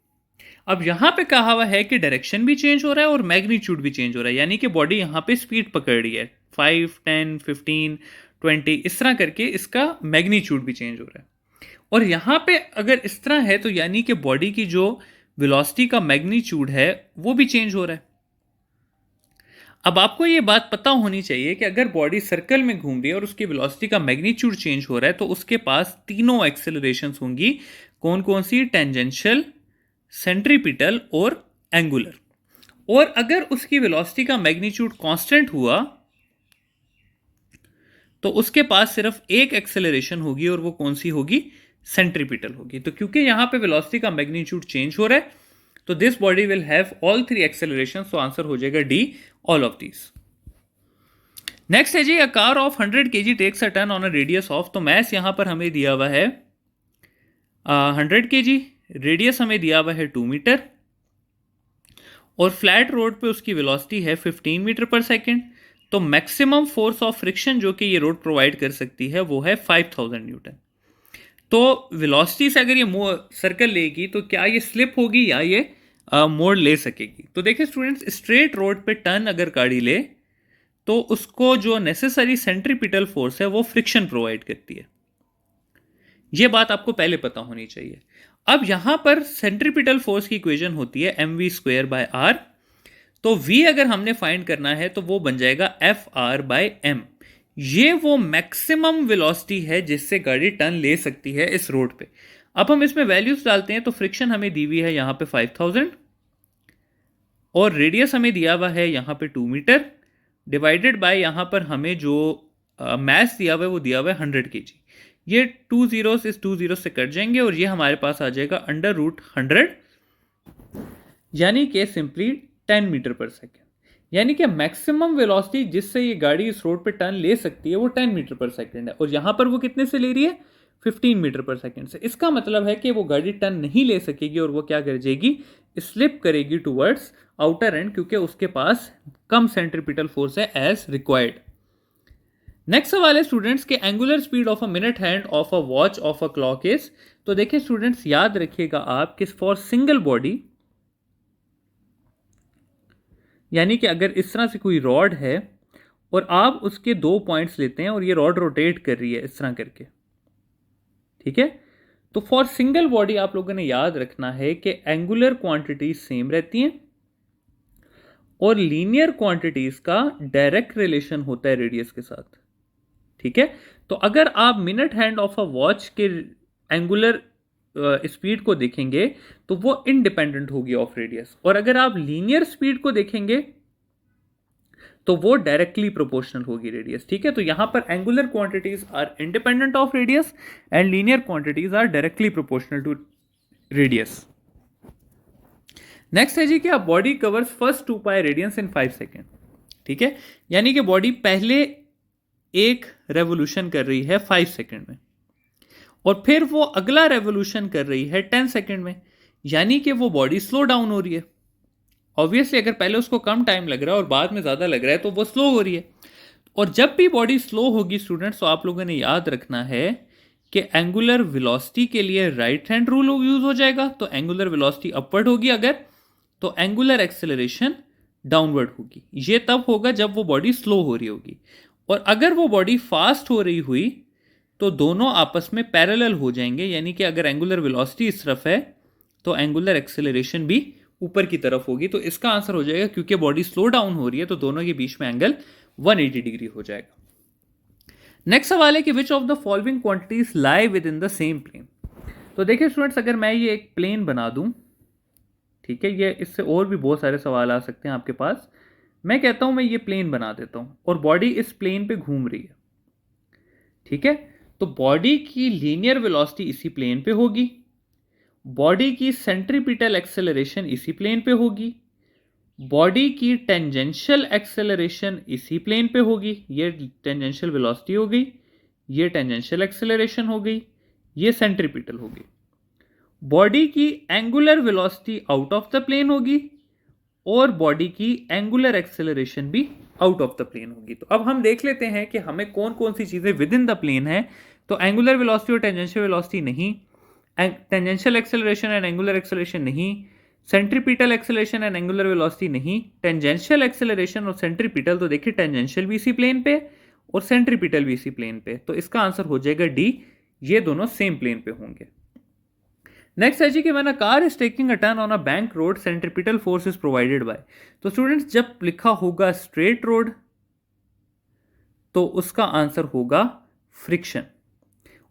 अब यहां पे कहा हुआ है कि डायरेक्शन भी चेंज हो रहा है और मैग्नीट्यूड भी चेंज हो रहा है, यानी कि बॉडी यहां पे स्पीड पकड़ रही है 5, 10, 15, 20 इस तरह करके इसका मैग्नीट्यूड भी चेंज हो रहा है। और यहां पे अगर इस तरह है तो यानी कि बॉडी की जो वेलोसिटी का मैग्नीट्यूड है वो भी चेंज हो रहा है। अब आपको ये बात पता होनी चाहिए कि अगर बॉडी सर्कल में घूम रही है और उसकी वेलोसिटी का मैग्नीट्यूड चेंज हो रहा है तो उसके पास तीनों एक्सेलरेशंस होंगी। कौन कौन सी? टेंजेंशियल, सेंट्रीपिटल और एंगुलर। और अगर उसकी वेलोसिटी का मैग्नीट्यूड कांस्टेंट हुआ तो उसके पास सिर्फ एक एक्सेलरेशन होगी और वो कौन सी होगी? सेंट्रीपिटल होगी। तो क्योंकि यहां पे वेलोसिटी का मैग्नीट्यूड चेंज हो रहा है तो this body will have all 3 acceleration. तो आंसर हो जाएगा D, all of these. Next है जी a car of 100 kg takes a turn on a radius of. तो मैस यहां पर हमें दिया हुआ है 100 kg, रेडियस हमें दिया हुआ है 2 मीटर और फ्लैट रोड पे उसकी वेलोसिटी है 15 मीटर पर सेकेंड, तो मैक्सिमम फोर्स ऑफ फ्रिक्शन जो कि ये रोड प्रोवाइड कर सकती है वो है 5000 न्यूटन। तो वेलोसिटी से अगर ये सर्कल लेगी तो क्या ये स्लिप होगी या ये मोड़ ले सकेगी? तो देखिए स्टूडेंट्स, स्ट्रेट रोड पे टर्न अगर गाड़ी ले तो उसको जो नेसेसरी सेंट्रीपिटल फोर्स है वो फ्रिक्शन प्रोवाइड करती है। ये बात आपको पहले पता होनी चाहिए। अब यहां पर सेंट्रीपिटल फोर्स की इक्वेशन होती है mv²/r। तो v अगर हमने फाइंड करना है तो वो बन जाएगा Fr/m। ये वो मैक्सिमम वेलोसिटी है जिससे गाड़ी टर्न ले सकती है इस रोड पे। अब हम इसमें वैल्यूज डालते हैं तो फ्रिक्शन हमें दी हुई है यहां पे 5000 और रेडियस हमें दिया हुआ है यहां पे 2 मीटर, डिवाइडेड बाय यहां पर हमें जो मास दिया हुआ है वो दिया हुआ है 100 kg। ये 2 जीरोस इस 2 जीरो से कट जाएंगे और ये हमारे पास आ जाएगा √100, यानी कि सिंपली 10 मीटर पर सेकेंड। यानी कि मैक्सिमम वेलोसिटी जिससे ये गाड़ी इस रोड पे टर्न ले सकती है वो 10 मीटर पर सेकेंड है, और यहां पर वो कितने से ले रही है? 15 मीटर पर सेकेंड से। इसका मतलब है कि वो गाड़ी टर्न नहीं ले सकेगी और वो क्या कर जाएगी? स्लिप करेगी टुवर्ड्स आउटर एंड, क्योंकि उसके पास कम सेंट्रीपिटल फोर्स है एज रिक्वायर्ड। नेक्स्ट सवाल है स्टूडेंट्स के angular speed of a minute hand of a watch of a clock is. तो देखिए स्टूडेंट्स, याद रखिएगा आप कि फॉर सिंगल बॉडी, यानी कि अगर इस तरह से कोई रॉड है और आप उसके 2 पॉइंट्स लेते हैं और ये रॉड रोटेट कर रही है इस तरह करके, ठीक है, तो फॉर सिंगल बॉडी आप लोगों ने याद रखना है कि एंगुलर क्वांटिटीज सेम रहती हैं और लीनियर क्वांटिटीज का डायरेक्ट रिलेशन होता है रेडियस के साथ, ठीक है। तो अगर आप minute hand of a watch के एंगुलर स्पीड को देखेंगे तो वो इंडिपेंडेंट होगी ऑफ रेडियस, और अगर आप लीनियर स्पीड को देखेंगे तो वो डायरेक्टली प्रोपोर्शनल होगी रेडियस, ठीक है। तो यहां पर angular quantities are independent of radius and linear quantities are directly proportional to radius. Next है जी कि body covers first 2 pi radians in 5 second, ठीक है, यानी कि बॉडी पहले एक रेवोल्यूशन कर रही है 5 सेकेंड में और फिर वो अगला रेवोल्यूशन कर रही है 10 सेकेंड में, यानी कि वो बॉडी स्लो डाउन हो रही है। ऑब्वियसली अगर पहले उसको कम टाइम लग रहा है और बाद में ज़्यादा लग रहा है तो वो स्लो हो रही है। और जब भी बॉडी स्लो होगी स्टूडेंट्स, तो आप लोगों ने याद रखना है कि एंगुलर वेलोसिटी के लिए राइट हैंड रूल यूज हो जाएगा। तो एंगुलर वेलोसिटी अपवर्ड होगी अगर, तो एंगुलर एक्सेलरेशन डाउनवर्ड होगी। ये तब होगा जब वो बॉडी स्लो हो रही होगी, और अगर वो बॉडी फास्ट हो रही हुई तो दोनों आपस में पैरेलल हो जाएंगे, यानी कि अगर एंगुलर वेलोसिटी इस तरफ है तो एंगुलर एक्सेलरेशन भी ऊपर की तरफ होगी। तो इसका आंसर हो जाएगा, क्योंकि बॉडी स्लो डाउन हो रही है तो दोनों के बीच में एंगल 180 डिग्री हो जाएगा। नेक्स्ट सवाल है कि which of the following quantities lie within the same plane. तो देखिए स्टूडेंट्स, अगर मैं ये एक प्लेन बना दूं, ठीक है, ये इससे और भी बहुत सारे सवाल आ सकते हैं आपके पास। मैं कहता हूं मैं ये प्लेन बना देता हूं और बॉडी इस प्लेन पे घूम रही है, ठीक है। तो बॉडी की लीनियर वेलोसिटी इसी प्लेन पे होगी, बॉडी की सेंट्रीपिटल एक्सेलरेशन इसी प्लेन पे होगी, बॉडी की टेंजेंशियल एक्सेलरेशन इसी प्लेन पे होगी, ये टेंजेंशियल वेलोसिटी हो गई, ये टेंजेंशियल एक्सेलरेशन हो गई, ये सेंट्रीपिटल होगी। बॉडी की angular velocity out of the plane होगी और बॉडी की एंगुलर एक्सेलरेशन भी आउट ऑफ द प्लेन होगी। तो अब हम देख लेते हैं कि हमें कौन कौन सी चीजें विद इन द प्लेन है। तो एंगुलर वेलोसिटी और टेंजेंशियल वेलोसिटी नहीं, tangential acceleration and angular acceleration नहीं, centripetal acceleration and angular velocity नहीं, टेंजेंशियल एक्सेलरेशन और सेंट्रीपिटल, तो देखिए टेंजेंशियल भी इसी प्लेन पे और सेंट्रीपिटल भी इसी प्लेन पे, तो इसका आंसर हो जाएगा डी, ये दोनों सेम प्लेन पे होंगे। नेक्स्ट है जी कि when a car is taking a turn on a bank road centripetal force is provided by. तो स्टूडेंट्स, जब लिखा होगा स्ट्रेट रोड तो उसका आंसर होगा फ्रिक्शन,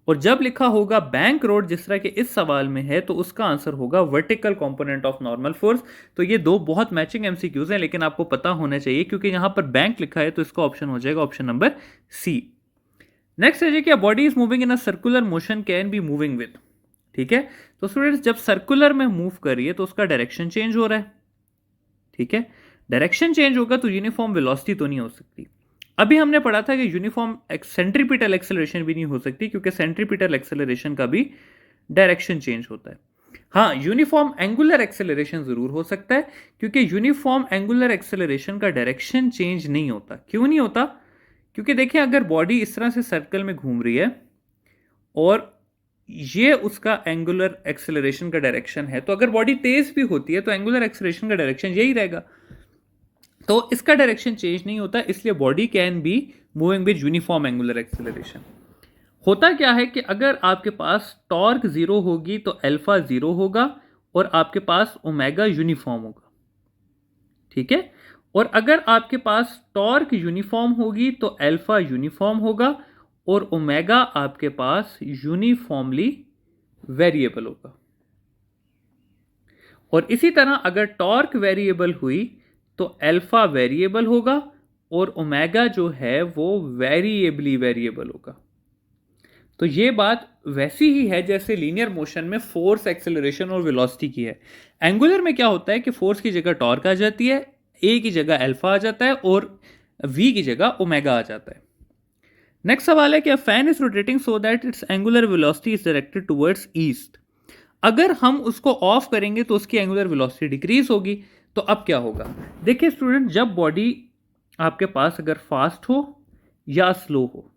और जब लिखा होगा बैंक रोड जिस तरह के इस सवाल में है तो उसका आंसर होगा vertical component of normal force. तो ये दो बहुत मैचिंग एमसीक्यूज हैं, लेकिन आपको पता होना चाहिए क्योंकि यहां पर बैंक लिखा है तो इसका ऑप्शन हो जाएगा ऑप्शन नंबर सी। नेक्स्ट है जी कि body is moving in a circular motion can be moving with, ठीक है। तो स्टूडेंट्स, जब सर्कुलर में मूव कर रही है तो उसका डायरेक्शन चेंज हो रहा है, ठीक है। डायरेक्शन चेंज होगा तो यूनिफॉर्म वेलोसिटी तो नहीं हो सकती। अभी हमने पढ़ा था कि यूनिफॉर्म सेंट्रीपिटल एक्सेलरेशन भी नहीं हो सकती क्योंकि सेंट्रीपिटल एक्सेलरेशन का भी डायरेक्शन चेंज होता है। हाँ, यूनिफॉर्म एंगुलर एक्सेलरेशन जरूर हो सकता है, क्योंकि यूनिफॉर्म एंगुलर एक्सेलरेशन का डायरेक्शन चेंज नहीं होता। क्यों नहीं होता? क्योंकि देखिए, अगर बॉडी इस तरह से सर्कल में घूम रही है और ये उसका एंगुलर एक्सेलरेशन का डायरेक्शन है, तो अगर बॉडी तेज भी होती है तो एंगुलर एक्सेलरेशन का डायरेक्शन यही रहेगा, तो इसका डायरेक्शन चेंज नहीं होता, इसलिए body can be moving with uniform angular acceleration. होता क्या है कि अगर आपके पास टॉर्क जीरो होगी तो अल्फा जीरो होगा और आपके पास ओमेगा यूनिफॉर्म होगा, ठीक है। और अगर आपके पास टॉर्क यूनिफॉर्म होगी तो अल्फा यूनिफॉर्म होगा और ओमेगा आपके पास यूनिफॉर्मली वेरिएबल होगा। और इसी तरह अगर टॉर्क वेरिएबल हुई तो अल्फा वेरिएबल होगा और ओमेगा जो है वो वेरिएबली वेरिएबल होगा। तो ये बात वैसी ही है जैसे लीनियर मोशन में फोर्स, एक्सेलरेशन और वेलोसिटी की है। एंगुलर में क्या होता है कि फोर्स की जगह टॉर्क आ जाती है, ए की जगह अल्फा आ जाता है और वी की जगह ओमेगा आ जाता है। नेक्स्ट सवाल है कि a fan is rotating so that it's angular velocity is directed towards east. अगर हम उसको ऑफ करेंगे तो उसकी एंगुलर वेलोसिटी डिक्रीज होगी। तो अब क्या होगा? देखिए स्टूडेंट, जब बॉडी आपके पास अगर फास्ट हो या स्लो हो,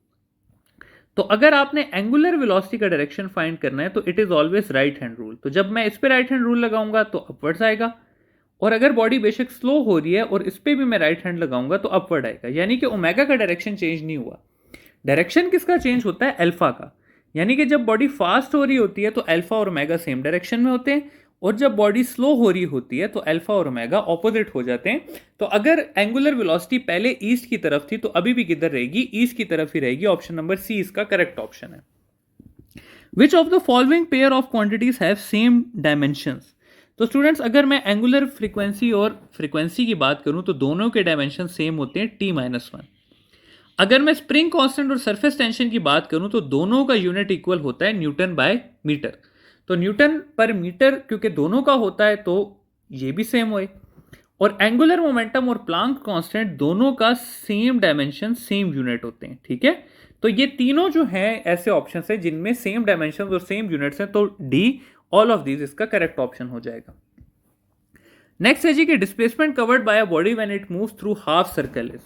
तो अगर आपने एंगुलर वेलोसिटी का डायरेक्शन फाइंड करना है तो it is always right hand rule. तो जब मैं इस पे राइट हैंड रूल लगाऊंगा तो अपवर्ड्स आएगा, और अगर बॉडी बेशक स्लो हो रही है और इस पे भी मैं राइट हैंड लगाऊंगा तो अपवर्ड आएगा। यानी कि ओमेगा का डायरेक्शन चेंज नहीं हुआ। डायरेक्शन किसका चेंज होता है? अल्फा का। यानी कि जब बॉडी फास्ट हो रही होती है तो अल्फा और ओमेगा सेम डायरेक्शन में होते हैं, और जब बॉडी स्लो हो रही होती है तो अल्फा और ओमेगा ऑपोजिट हो जाते हैं। तो अगर एंगुलर वेलोसिटी पहले ईस्ट की तरफ थी तो अभी भी किधर रहेगी? ईस्ट की तरफ ही रहेगी। ऑप्शन नंबर सी इसका करेक्ट ऑप्शन है। विच of the following pair of quantities have same dimensions? तो स्टूडेंट्स, अगर मैं एंगुलर फ्रीक्वेंसी और फ्रीक्वेंसी की बात करूं तो दोनों के डायमेंशन सेम होते हैं, t-1। अगर मैं स्प्रिंग कांस्टेंट और सरफेस टेंशन की बात करूं तो दोनों का यूनिट इक्वल होता है न्यूटन बाय मीटर। तो न्यूटन पर मीटर क्योंकि दोनों का होता है तो ये भी सेम हुए। और एंगुलर मोमेंटम और प्लांक कांस्टेंट दोनों का सेम डायमेंशन सेम यूनिट होते हैं, ठीक है। तो ये तीनों जो हैं ऐसे ऑप्शन है जिनमें सेम डायमेंशन और सेम यूनिट्स हैं, तो डी ऑल ऑफ दीज इसका करेक्ट ऑप्शन हो जाएगा। नेक्स्ट है जी कि displacement covered by a body when it moves through half circle is.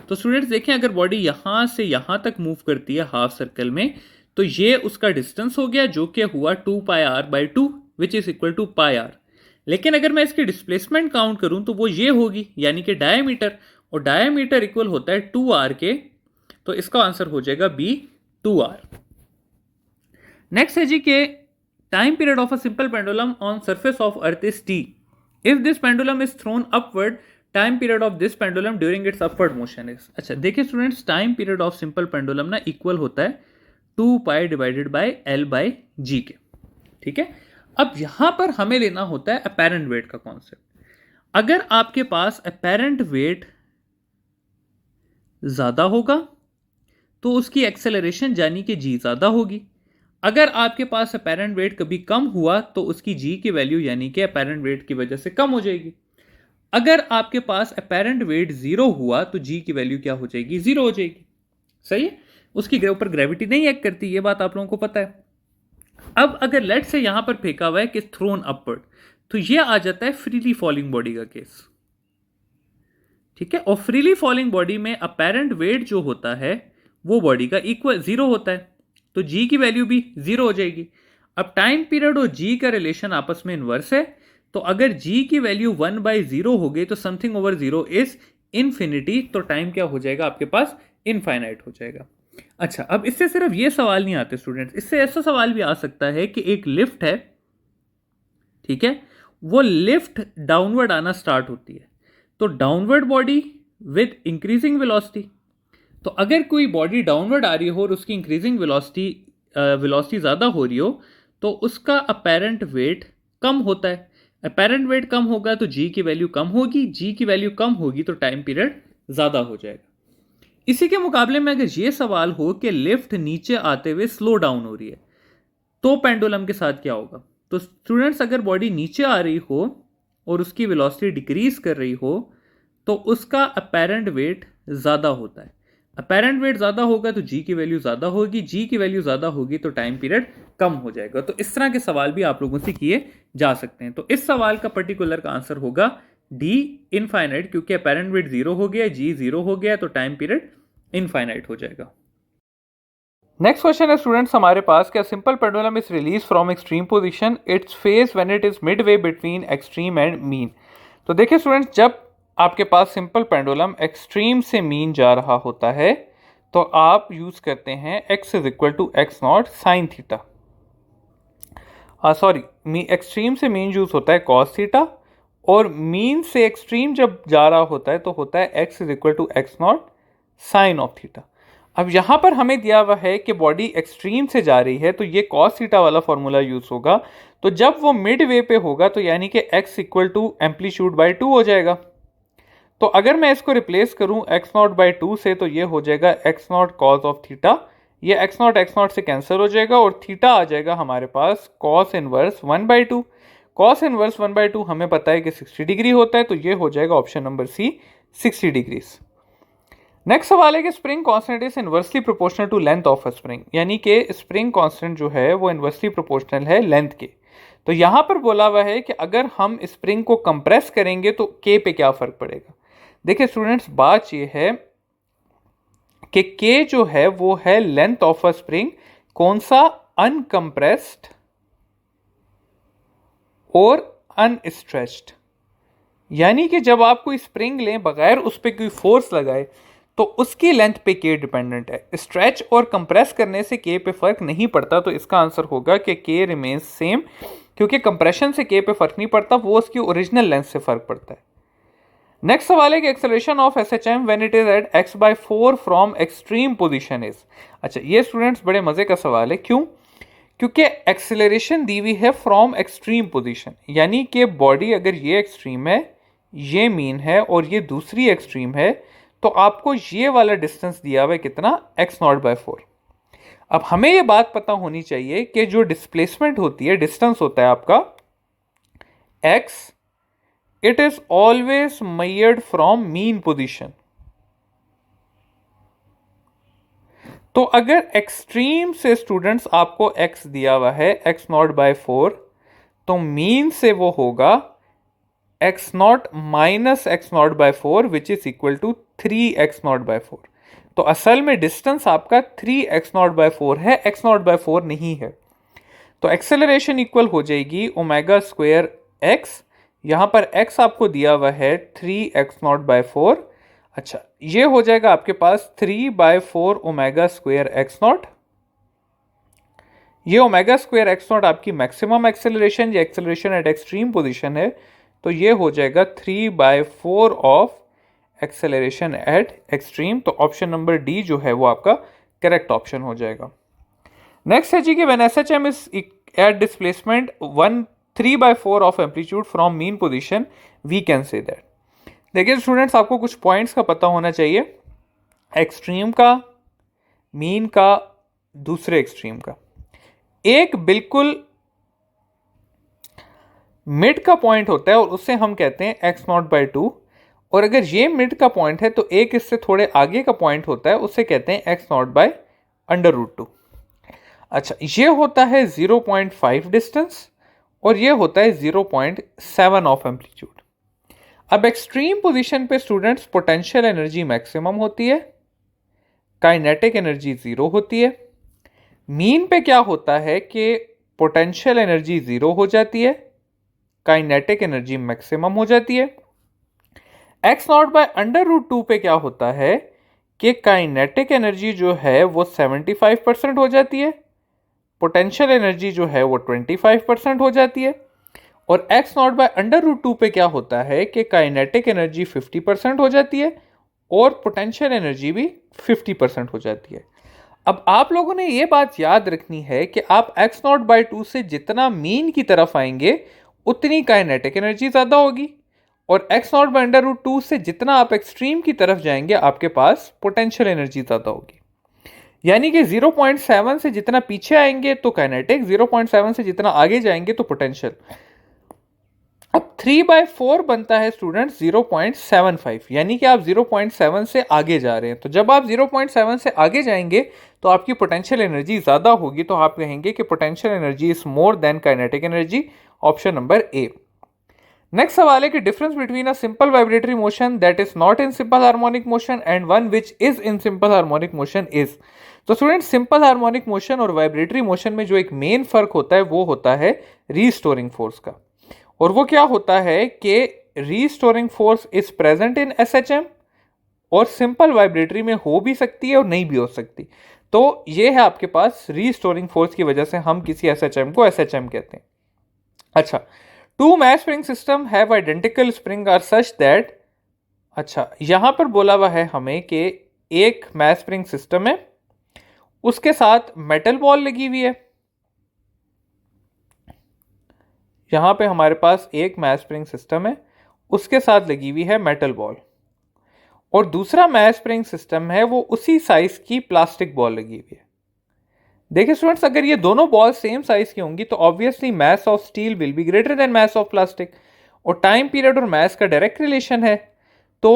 तो स्टूडेंट्स देखें, अगर बॉडी यहां से यहां तक मूव करती है हाफ सर्कल में, तो ये उसका डिस्टेंस हो गया जो कि हुआ 2πr/2 which is equal to πr। लेकिन अगर मैं इसकी डिस्प्लेसमेंट काउंट करूं तो वो ये होगी, यानी कि डायमीटर, और डायमीटर इक्वल होता है 2r के। तो इसका आंसर हो जाएगा बी, 2r। नेक्स्ट है जी के time period of a simple pendulum on surface of earth is t। If this pendulum is throne upward, time period of this pendulum during its upward motion is. अच्छा देखिए students, time period of simple pendulum ना equal होता है 2π divided by L/g के, ठीक है। अब यहां पर हमें लेना होता है अपेरेंट वेट का कॉन्सेप्ट। अगर आपके पास अपेरेंट वेट ज्यादा होगा तो उसकी एक्सेलरेशन यानी कि जी ज्यादा होगी। अगर आपके पास अपेरेंट वेट कभी कम हुआ तो उसकी जी की वैल्यू यानी कि अपेरेंट वेट की वजह से कम हो जाएगी। अगर आपके पास अपेरेंट वेट जीरो हुआ तो जी की वैल्यू क्या हो जाएगी? जीरो हो जाएगी, सही है। उसकी ऊपर ग्रेविटी नहीं एक्ट करती, ये बात आप लोगों को पता है। अब अगर लेट से यहां पर फेंका हुआ है कि थ्रोन अपवर्ड, तो ये आ जाता है फ्रीली फॉलिंग बॉडी का केस, ठीक है। और फ्रीली फॉलिंग बॉडी में अपेरेंट वेट जो होता है वो बॉडी का इक्वल जीरो होता है, तो जी की वैल्यू भी जीरो हो जाएगी। अब टाइम पीरियड और जी का रिलेशन आपस में इनवर्स है, तो अगर जी की वैल्यू 1/0 हो गई तो something over zero is infinity, तो टाइम क्या हो जाएगा आपके पास? इनफाइनाइट हो जाएगा। अच्छा, अब इससे सिर्फ ये सवाल नहीं आते स्टूडेंट्स, इससे ऐसा सवाल भी आ सकता है कि एक लिफ्ट है, ठीक है, वो लिफ्ट डाउनवर्ड आना स्टार्ट होती है, तो downward body with increasing velocity. तो अगर कोई बॉडी डाउनवर्ड आ रही हो और उसकी इंक्रीजिंग वेलोसिटी ज़्यादा हो रही हो तो उसका अपेरेंट वेट कम होता है। अपेरेंट वेट कम होगा तो जी की वैल्यू कम होगी, जी की वैल्यू कम होगी तो टाइम पीरियड ज़्यादा हो जाएगा। इसी के मुकाबले में अगर ये सवाल हो कि लिफ्ट नीचे आते हुए स्लो डाउन हो रही है तो पेंडुलम के साथ क्या होगा? तो स्टूडेंट्स, अगर बॉडी नीचे आ रही हो और उसकी वेलोसिटी डिक्रीज कर रही हो तो उसका अपेरेंट वेट ज़्यादा होता है। अपेरेंट वेट ज़्यादा होगा तो जी की वैल्यू ज़्यादा होगी, जी की वैल्यू ज़्यादा होगी तो टाइम पीरियड कम हो जाएगा। तो इस तरह के सवाल भी आप लोगों से किए जा सकते हैं। तो इस सवाल का पर्टिकुलर का आंसर होगा डी, इनफाइनाइट, क्योंकि अपेरेंट वेट 0 हो गया, जी 0 हो गया, तो टाइम पीरियड इनफाइनाइट हो जाएगा। नेक्स्ट क्वेश्चन है स्टूडेंट्स हमारे पास, क्या simple pendulum is release from extreme position it's phase when it is mid way between extreme and mean. तो देखिए स्टूडेंट्स, जब आपके पास सिंपल पेंडुलम एक्सट्रीम से मीन जा रहा होता है तो आप यूज करते हैं x is equal to x naught sine theta. Sorry, extreme से मीन यूज होता है कॉस थीटा, और मीन से एक्सट्रीम जब जा रहा होता है तो होता है x is equal to x naught sine of theta. अब यहां पर हमें दिया हुआ है कि बॉडी एक्सट्रीम से जा रही है तो ये कॉस थीटा वाला फॉर्मूला यूज होगा। तो जब वो मिड वे पे होगा तो यानी कि x equal to amplitude by 2 हो जाएगा। तो अगर मैं इसको रिप्लेस करूं x नॉट बाई 2 से तो ये हो जाएगा x not cos of theta. ये x नॉट से कैंसिल हो जाएगा और थीटा आ जाएगा हमारे पास कॉस इनवर्स 1/2। कॉस इनवर्स 1/2 हमें पता है कि 60 डिग्री होता है, तो ये हो जाएगा option number C, 60 degrees. Next सवाल है कि spring constant is inversely proportional to length of a spring, यानी कि स्प्रिंग कांस्टेंट जो है वो इनवर्सली प्रोपोर्शनल है लेंथ के। तो यहां पर बोला हुआ है कि अगर हम स्प्रिंग को कंप्रेस करेंगे तो के पे क्या फर्क पड़ेगा। देखिए स्टूडेंट्स, बात ये है कि के जो है वो है लेंथ ऑफ अ स्प्रिंग, कौन सा, अनकंप्रेस्ड और अनस्ट्रेच्ड। यानी कि जब आप कोई स्प्रिंग लें बगैर उस पर कोई फोर्स लगाए तो उसकी लेंथ पे के डिपेंडेंट है। स्ट्रेच और कंप्रेस करने से के पे फर्क नहीं पड़ता, तो इसका आंसर होगा कि के रिमेन्स सेम, क्योंकि कंप्रेशन से के पे फर्क नहीं पड़ता, वो उसकी ओरिजिनल लेंथ से फर्क पड़ता है। नेक्स्ट सवाल है कि acceleration of SHM when it is at x/4 from extreme position is. अच्छा, ये स्टूडेंट्स बड़े मजे का सवाल है। क्यों? क्योंकि एक्सेलरेशन दी हुई है फ्रॉम एक्सट्रीम पोजीशन, यानी कि बॉडी अगर ये एक्सट्रीम है, ये मीन है और ये दूसरी एक्सट्रीम है, तो आपको ये वाला डिस्टेंस दिया हुआ है कितना, x0/4। अब हमें ये बात पता होनी चाहिए कि जो डिस्प्लेसमेंट होती है, डिस्टेंस होता है आपका x, it is always measured from mean position. तो अगर एक्सट्रीम से स्टूडेंट्स आपको x दिया हुआ है x0/4, तो मीन से वो होगा x0 minus x0/4 which is equal to 3x0/4। तो असल में डिस्टेंस आपका 3x0/4 है, x0/4 नहीं है। तो एक्सेलरेशन इक्वल हो जाएगी ओमेगा स्क्वायर x, यहां पर x आपको दिया हुआ है 3x0/4। अच्छा, ये हो जाएगा आपके पास 3/4 ओमेगा स्क्वायर x0। ये ओमेगा स्क्वायर x0 आपकी मैक्सिमम एक्सेलरेशन या एक्सेलरेशन एट एक्सट्रीम पोजीशन है, तो ये हो जाएगा 3/4 ऑफ एक्सेलरेशन एट एक्सट्रीम। तो ऑप्शन नंबर डी जो है वो आपका करेक्ट ऑप्शन हो जाएगा। नेक्स्ट है जी कि when SHM is at displacement 3/4 of amplitude from mean position we can say that. देखिए स्टूडेंट्स, आपको कुछ पॉइंट्स का पता होना चाहिए, एक्सट्रीम का, मीन का, दूसरे एक्सट्रीम का। एक बिल्कुल मिड का पॉइंट होता है और उससे हम कहते हैं x0/2, और अगर ये मिड का पॉइंट है तो एक इससे थोड़े आगे का पॉइंट होता है, उससे कहते हैं x0/√2। अच्छा, ये होता है 0.5 डिस्टेंस और ये होता है 0.7 ऑफ एम्पलीट्यूड। अब एक्सट्रीम पोजीशन पे स्टूडेंट्स पोटेंशियल एनर्जी मैक्सिमम होती है, काइनेटिक एनर्जी 0 होती है। मीन पे क्या होता है कि पोटेंशियल एनर्जी 0 हो जाती है, काइनेटिक एनर्जी मैक्सिमम हो जाती है। x0/√2 पे क्या होता है कि काइनेटिक एनर्जी जो है वो 75% हो जाती है, पोटेंशियल एनर्जी जो है वो 25% हो जाती है। और x0/√2 पे क्या होता है कि काइनेटिक एनर्जी 50% हो जाती है और पोटेंशियल एनर्जी भी 50% हो जाती है। अब आप लोगों ने ये बात याद रखनी है कि आप x0/2 से जितना मीन की तरफ आएंगे उतनी काइनेटिक एनर्जी ज़्यादा होगी, और x0/√2 से जितना आप एक्सट्रीम की तरफ जाएंगे आपके पास पोटेंशियल एनर्जी ज़्यादा होगी। यानी कि 0.7 से जितना पीछे आएंगे तो काइनेटिक, 0.7 से जितना आगे जाएंगे तो पोटेंशियल। अब 3/4 बनता है स्टूडेंट 0.75, यानी कि आप 0.7 से आगे जा रहे हैं। तो जब आप 0.7 से आगे जाएंगे तो आपकी पोटेंशियल एनर्जी ज्यादा होगी, तो आप कहेंगे कि potential energy is more than kinetic energy, option number A. Next सवाल है कि difference between a simple vibratory motion that is not in simple harmonic motion and one which is in simple harmonic motion is. तो student simple harmonic motion और vibratory motion में जो एक main फर्क होता है वो होता है रीस्टोरिंग फोर्स का। और वो क्या होता है कि restoring force is present in SHM, और सिंपल वाइब्रेटरी में हो भी सकती है और नहीं भी हो सकती। तो ये है आपके पास रीस्टोरिंग फोर्स की वजह से हम किसी एसएचएम को एसएचएम कहते हैं। अच्छा, two match spring system have identical spring are such that. अच्छा, यहां पर बोला हुआ है हमें कि एक मैच स्प्रिंग सिस्टम है, उसके साथ मेटल बॉल लगी हुई है। यहां पे हमारे पास एक मैच स्प्रिंग सिस्टम है, उसके साथ लगी हुई है मेटल बॉल, और दूसरा मैच स्प्रिंग सिस्टम है वो उसी साइज की प्लास्टिक बॉल लगी हुई है। देखिए स्टूडेंट्स, अगर ये दोनों बॉल सेम साइज की होंगी तो obviously mass of steel will be greater than mass of plastic, और टाइम पीरियड और मास का डायरेक्ट रिलेशन है। तो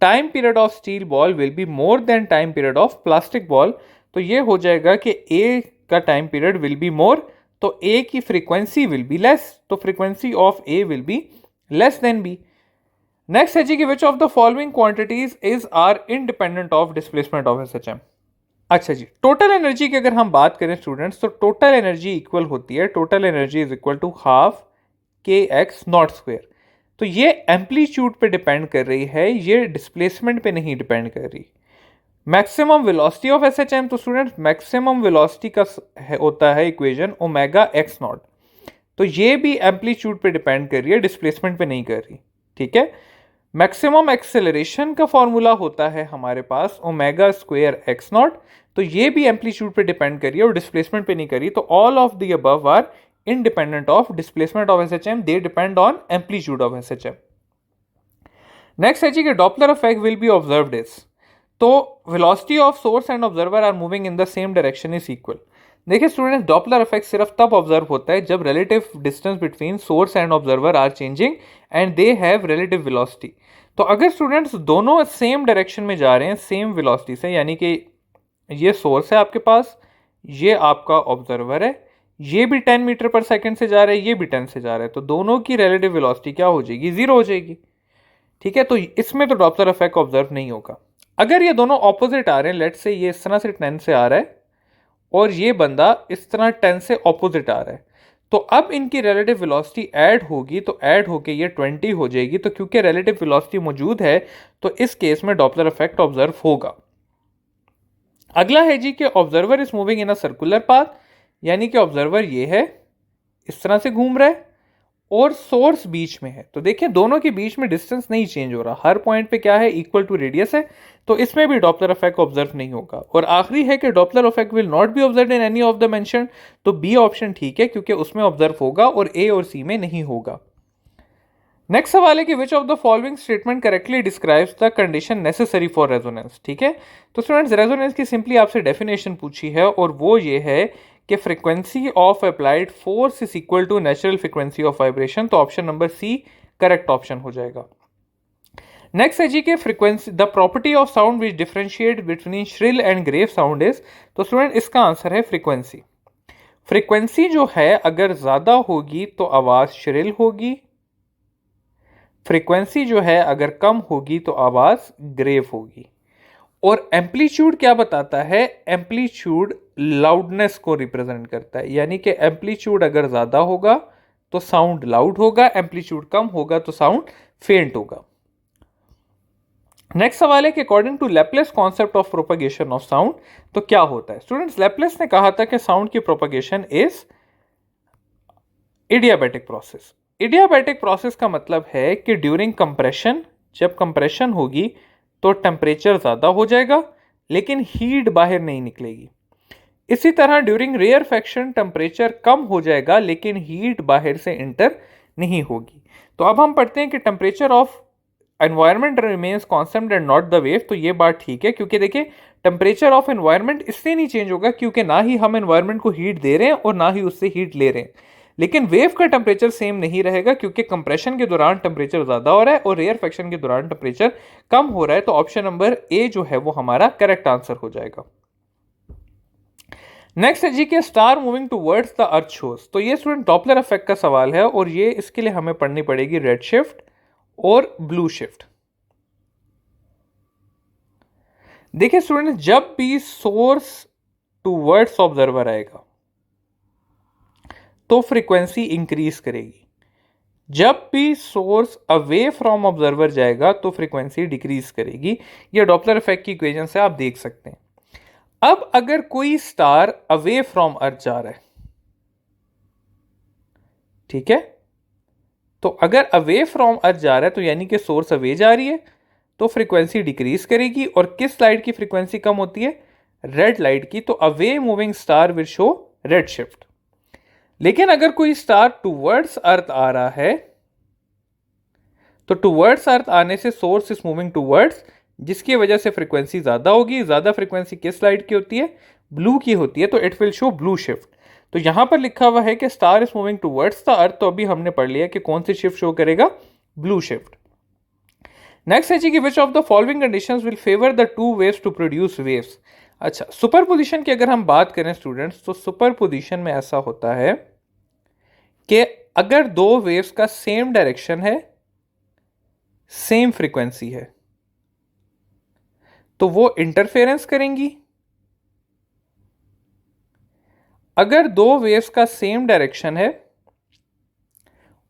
time period of steel ball will be more than time period of plastic ball. तो ये हो जाएगा कि ए का time period will be more, तो ए की फ्रीक्वेंसी विल बी लेस, तो frequency of A will be less than B. Next है जी कि which of the following quantities is are independent of displacement of SHM. अच्छा जी, total energy की अगर हम बात करें स्टूडेंट्स, तो टोटल एनर्जी इक्वल होती है, total energy is equal to half K x naught square. तो ये एम्पलीट्यूड पे डिपेंड कर रही है, ये डिस्प्लेसमेंट पे नहीं डिपेंड कर रही। मैक्सिमम वेलोसिटी ऑफ एसएचएम, तो स्टूडेंट्स मैक्सिमम वेलोसिटी का होता है इक्वेशन ओमेगा एक्स नॉट, तो ये भी एम्पलीट्यूड पे डिपेंड कर रही है, डिस्प्लेसमेंट पे नहीं कर रही। ठीक है, मैक्सिमम एक्सेलरेशन का फॉर्मूला होता है हमारे पास ओमेगा स्क्वायर एक्स नॉट, तो ये भी एम्पलीट्यूड पे डिपेंड करिए और डिस्प्लेसमेंट पे नहीं करिए। तो all of the above are independent of displacement of SHM, they depend on amplitude of SHM. Next है जी कि Doppler effect will be observed is, तो velocity of source and observer are moving in the same direction is equal. देखिए students, Doppler effect सिर्फ तब observe होता है जब relative distance between source and observer are changing and they have relative velocity. तो अगर students दोनों same direction में जा रहे हैं सेम वेलोसिटी से, यानी कि ये सोर्स है आपके पास, ये आपका ऑब्जर्वर है, ये भी 10 मीटर पर सेकंड से जा रहा है, ये भी 10 से जा रहा है, तो दोनों की रिलेटिव वेलोसिटी क्या हो जाएगी, जीरो हो जाएगी। ठीक है, तो इसमें तो डॉपलर इफेक्ट ऑब्जर्व नहीं होगा। अगर ये दोनों ऑपोजिट आ रहे हैं, लेट्स से ये इस तरह से 10 से आ रहा है और ये बंदा इस तरह 10 से ऑपोजिट आ रहा है, तो अब इनकी रिलेटिव वेलोसिटी ऐड होगी, तो ऐड होके ये 20 हो जाएगी। तो क्योंकि रिलेटिव वेलोसिटी मौजूद है तो इस केस में डॉपलर इफेक्ट ऑब्जर्व होगा। अगला है जी कि observer is moving in a circular path, यानी कि ऑब्जर्वर ये है इस तरह से घूम रहा है और सोर्स बीच में है। तो देखिए दोनों के बीच में डिस्टेंस नहीं चेंज हो रहा, हर पॉइंट पे क्या है, इक्वल टू रेडियस है, तो इसमें भी डॉपलर इफेक्ट ऑब्जर्व नहीं होगा। और आखिरी है कि Doppler effect will not be observe in any of the mention, तो बी ऑप्शन ठीक है क्योंकि उसमें ऑब्जर्व होगा और ए और सी में नहीं होगा। नेक्स्ट सवाल है कि which of the following statement correctly describes the condition necessary for resonance. ठीक है, तो स्टूडेंट्स रेजोनेंस की सिंपली आपसे डेफिनेशन पूछी है और वो ये है कि frequency of applied force is equal to natural frequency of vibration, तो option number C correct option हो जाएगा। नेक्स्ट है जी के frequency the property of sound which differentiate between shrill and grave sound is, तो स्टूडेंट इसका answer है frequency. Frequency जो है अगर ज्यादा होगी तो आवाज श्रिल होगी, फ्रीक्वेंसी जो है अगर कम होगी तो आवाज ग्रेव होगी। और एम्पलीट्यूड क्या बताता है, एम्पलीट्यूड लाउडनेस को रिप्रेजेंट करता है, यानी कि एम्पलीट्यूड अगर ज्यादा होगा तो साउंड लाउड होगा, एम्पलीट्यूड कम होगा तो साउंड फेंट होगा। नेक्स्ट सवाल है कि according to Laplace concept of propagation of sound, तो क्या होता है स्टूडेंट्स, लेप्लेस ने कहा था कि साउंड की प्रोपगेशन इज इडियाबैटिक प्रोसेस। इडियाबैटिक प्रोसेस का मतलब है कि ड्यूरिंग कंप्रेशन, जब कंप्रेशन होगी तो टेम्परेचर ज़्यादा हो जाएगा लेकिन हीट बाहर नहीं निकलेगी। इसी तरह ड्यूरिंग रेयरफेक्शन टेम्परेचर कम हो जाएगा लेकिन हीट बाहर से इंटर नहीं होगी। तो अब हम पढ़ते हैं कि temperature of environment remains constant and not the wave, तो ये बात ठीक है क्योंकि देखिए टेम्परेचर ऑफ एनवायरनमेंट इससे नहीं चेंज होगा क्योंकि ना ही हम एनवायरनमेंट को हीट दे रहे हैं और ना ही उससे हीट ले रहे हैं। लेकिन वेव का टेम्परेचर सेम नहीं रहेगा क्योंकि कंप्रेशन के दौरान टेम्परेचर ज्यादा हो रहा है और रेयरफेक्शन के दौरान टेम्परेचर कम हो रहा है। तो ऑप्शन नंबर ए जो है वो हमारा करेक्ट आंसर हो जाएगा। नेक्स्ट है जी के star moving towards the earth shows. तो ये स्टूडेंट डॉपलर इफेक्ट का सवाल है और ये इसके लिए हमें पढ़नी पड़ेगी रेड शिफ्ट और ब्लू शिफ्ट। देखिए स्टूडेंट, जब भी सोर्स टूवर्ड्स ऑब्जर्वर आएगा तो फ्रीक्वेंसी इंक्रीज करेगी, जब भी सोर्स अवे फ्रॉम ऑब्जर्वर जाएगा तो फ्रीक्वेंसी डिक्रीज करेगी। ये डॉपलर इफेक्ट की इक्वेशन से आप देख सकते हैं। अब अगर कोई स्टार अवे फ्रॉम अर्थ जा रहा है, ठीक है, तो अगर अवे फ्रॉम अर्थ जा रहा है तो यानी कि सोर्स अवे जा रही है तो फ्रीक्वेंसी डिक्रीज करेगी। और किस लाइट की फ्रीक्वेंसी कम होती है? रेड लाइट की। तो away moving star will show red shift. लेकिन अगर कोई स्टार टूवर्ड्स अर्थ आ रहा है तो टूवर्ड्स अर्थ आने से सोर्स इज मूविंग टूवर्ड्स, जिसकी वजह से फ्रीक्वेंसी ज्यादा होगी। ज्यादा फ्रीक्वेंसी किस लाइट की होती है? ब्लू की होती है। तो it will show blue shift. तो यहां पर लिखा हुआ है कि star is moving towards the earth, तो अभी हमने पढ़ लिया कि कौन सी शिफ्ट शो करेगा? Blue shift. नेक्स्ट है जी कि which of the following conditions will favour the two waves to produce waves. अच्छा, सुपरपोजिशन की अगर हम बात करें स्टूडेंट्स, तो सुपरपोजिशन में ऐसा होता है कि अगर दो वेव्स का सेम डायरेक्शन है, सेम फ्रीक्वेंसी है, तो वो इंटरफेरेंस करेंगी। अगर दो वेव्स का सेम डायरेक्शन है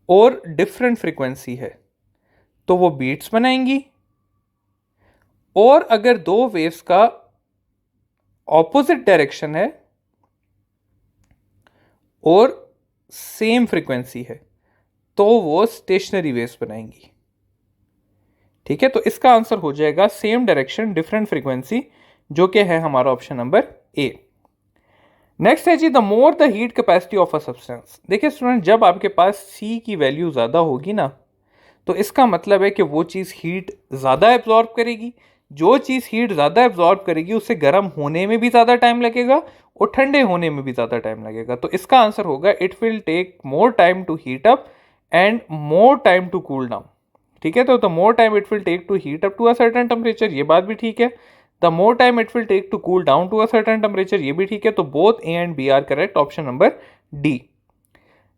और डिफरेंट फ्रीक्वेंसी है तो वो बीट्स बनाएंगी। और अगर दो वेव्स का ऑपोजिट डायरेक्शन है और सेम फ्रीक्वेंसी है तो वो स्टेशनरी वेव्स बनाएंगी। ठीक है, तो इसका आंसर हो जाएगा सेम डायरेक्शन डिफरेंट फ्रीक्वेंसी, जो कि है हमारा ऑप्शन नंबर ए। नेक्स्ट है जी the more the heat capacity of a substance. देखिए स्टूडेंट, जब आपके पास सी की वैल्यू ज़्यादा होगी ना, तो इसका मतलब है कि वो चीज़ हीट ज़्यादा एब्जॉर्ब करेगी। जो चीज़ हीट ज़्यादा एब्जॉर्ब करेगी उसे गर्म होने में भी ज़्यादा टाइम लगेगा और ठंडे होने में भी ज़्यादा टाइम लगेगा। तो इसका आंसर होगा it will take more time to heat up and more time to cool down. ठीक है, तो the more time it will take to heat up to a certain temperature, ये बात भी ठीक है। The more time it will take to cool down to a certain temperature, ये भी ठीक है। तो both A and B are correct, option number D.